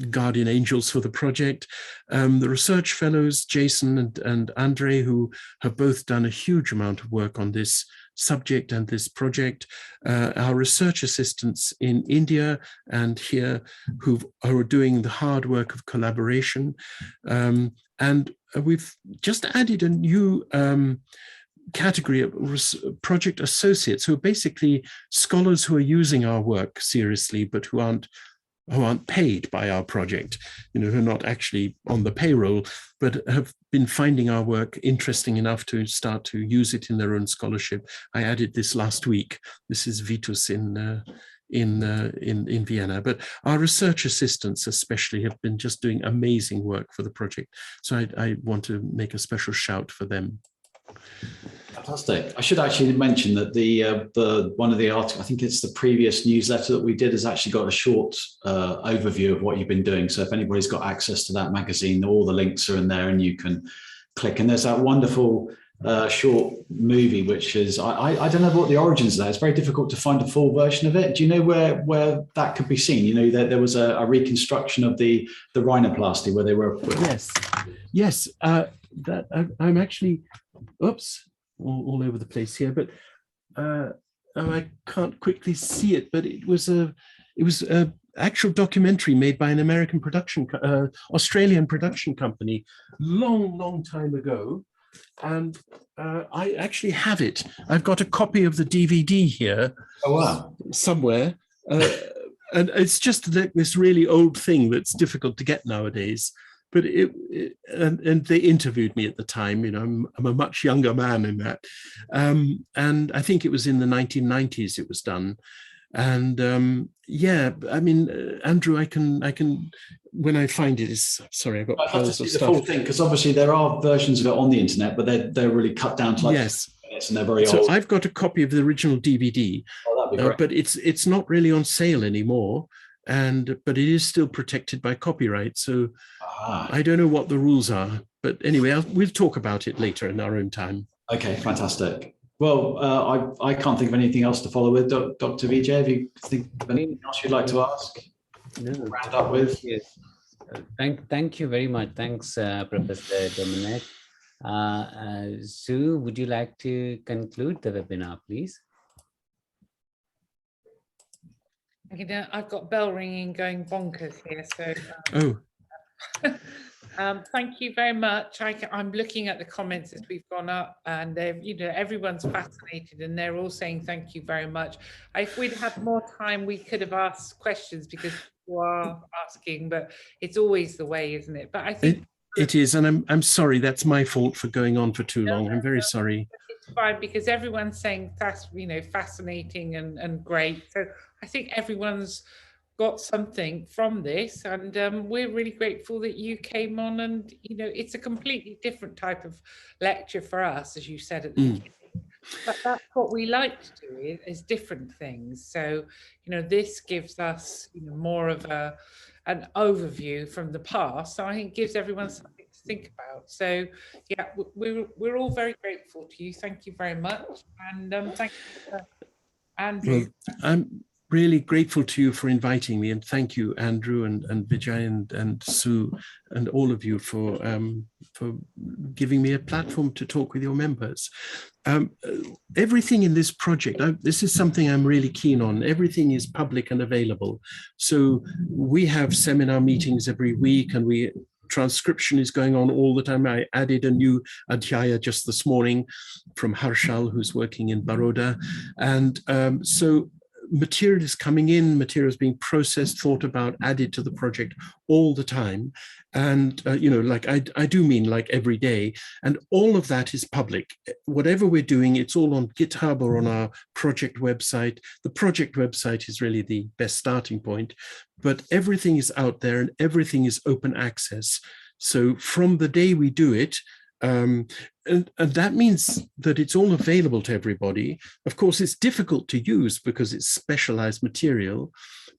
B: guardian angels for the project. The research fellows, Jason and Andre, who have both done a huge amount of work on this subject and this project. Our research assistants in India and here who are doing the hard work of collaboration. And we've just added a new category of project associates, who are basically scholars who are using our work seriously, but who aren't paid by our project, who are not actually on the payroll, but have been finding our work interesting enough to start to use it in their own scholarship. I added this last week. This is Vitus in Vienna, but our research assistants especially have been just doing amazing work for the project. So I want to make a special shout for them.
A: Fantastic. I should actually mention that the one of the articles, I think it's the previous newsletter that we did, has actually got a short overview of what you've been doing. So if anybody's got access to that magazine, all the links are in there and you can click. And there's that wonderful short movie, which is, I don't know what the origins of that. It's very difficult to find a full version of it. Do you know where that could be seen? There was a reconstruction of the rhinoplasty where they were.
B: Yes. I'm actually, oops, all over the place here, but I can't quickly see it, but it was a actual documentary made by an American Australian production company long time ago. And I actually have it. I've got a copy of the DVD here.
A: Oh, wow.
B: Somewhere. And it's just this really old thing that's difficult to get nowadays. But and they interviewed me at the time. I'm a much younger man in that, and I think it was in the 1990s it was done. And yeah, I mean, Andrew, I can when I find it, sorry, I've got piles of stuff.
A: The full thing, because obviously there are versions of it on the internet, but they're really cut down to like
B: yes.
A: minutes, and they're very
B: old.
A: So
B: I've got a copy of the original DVD,
A: that'd be great.
B: But it's not really on sale anymore. But it is still protected by copyright. So I don't know what the rules are. But anyway, we'll talk about it later in our own time.
A: Okay, fantastic. Well, I can't think of anything else to follow with. Dr. Vijay, if you think of anything else you'd like to ask?
C: No,
A: round up with.
C: Yes. Thank you very much. Thanks, Professor Dominik. Sue, would you like to conclude the webinar, please?
D: I've got bell ringing going bonkers here, so thank you very much. I'm looking at the comments as we've gone up, and everyone's fascinated, and they're all saying thank you very much. If we'd had more time, we could have asked questions because people are asking, but it's always the way, isn't it? But I think
B: it is, and I'm sorry. That's my fault for going on for too long. I'm very sorry.
D: It's fine because everyone's saying that's fascinating and great. So I think everyone's got something from this, and we're really grateful that you came on. And it's a completely different type of lecture for us, as you said at the beginning. But that's what we like to do is different things. So this gives us more of an overview from the past. So I think it gives everyone something to think about. So yeah, we're all very grateful to you. Thank you very much, and thank you, Andrew.
B: Well, I'm really grateful to you for inviting me, and thank you, Andrew and Vijay and Sue and all of you for giving me a platform to talk with your members. Everything in this project, this is something I'm really keen on. Everything is public and available. So we have seminar meetings every week, and transcription is going on all the time. I added a new adhyaya just this morning from Harshal, who's working in Baroda. And so material is coming in, material is being processed, thought about, added to the project all the time. And, like I do mean like every day. And all of that is public. Whatever we're doing, it's all on GitHub or on our project website. The project website is really the best starting point, but everything is out there and everything is open access. So from the day we do it, and that means that it's all available to everybody. Of course, it's difficult to use because it's specialized material.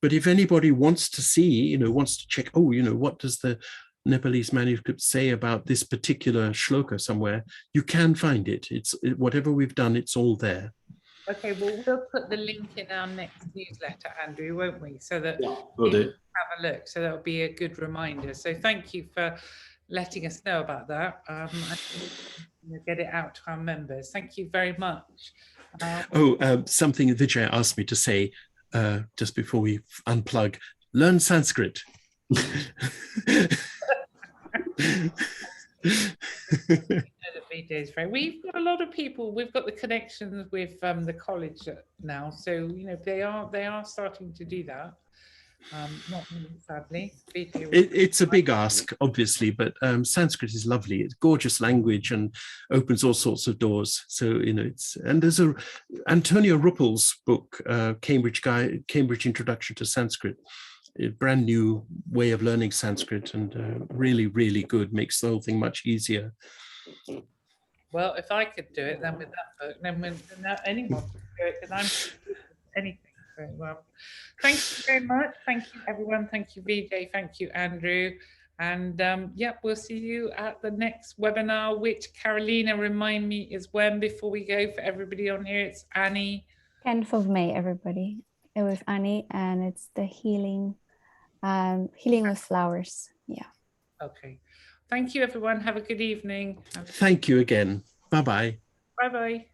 B: But if anybody wants to see, wants to check, what does the Nepalese manuscript say about this particular shloka somewhere, you can find it. Whatever we've done, it's all there.
D: Okay, well, we'll put the link in our next newsletter, Andrew, won't we? So that
A: Yeah, will do.
D: have a look. So that'll be a good reminder. So thank you for letting us know about that. And we'll get it out to our members. Thank you very much.
B: Something Vijay asked me to say just before we unplug: learn Sanskrit.
D: We've got a lot of people. We've got the connections with the college now, so they are starting to do that. Not me, sadly.
B: It's a big ask, obviously, but Sanskrit is lovely. It's a gorgeous language and opens all sorts of doors. So and there's Antonio Ruppel's book, Cambridge Introduction to Sanskrit. A brand new way of learning Sanskrit, and really, really good. Makes the whole thing much easier.
D: Well, if I could do it, then with that book, then anyone could do it, because I'm anything. Very well. Thank you very much. Thank you, everyone. Thank you, Vijay. Thank you, Andrew. And we'll see you at the next webinar, which Carolina, remind me, is when before we go for everybody on here. It's Annie.
E: 10th of May, everybody. With Annie, and it's the healing with flowers. Yeah.
D: Okay. Thank you, everyone. Have a good evening.
B: Thank you again. Bye-bye.
D: Bye-bye.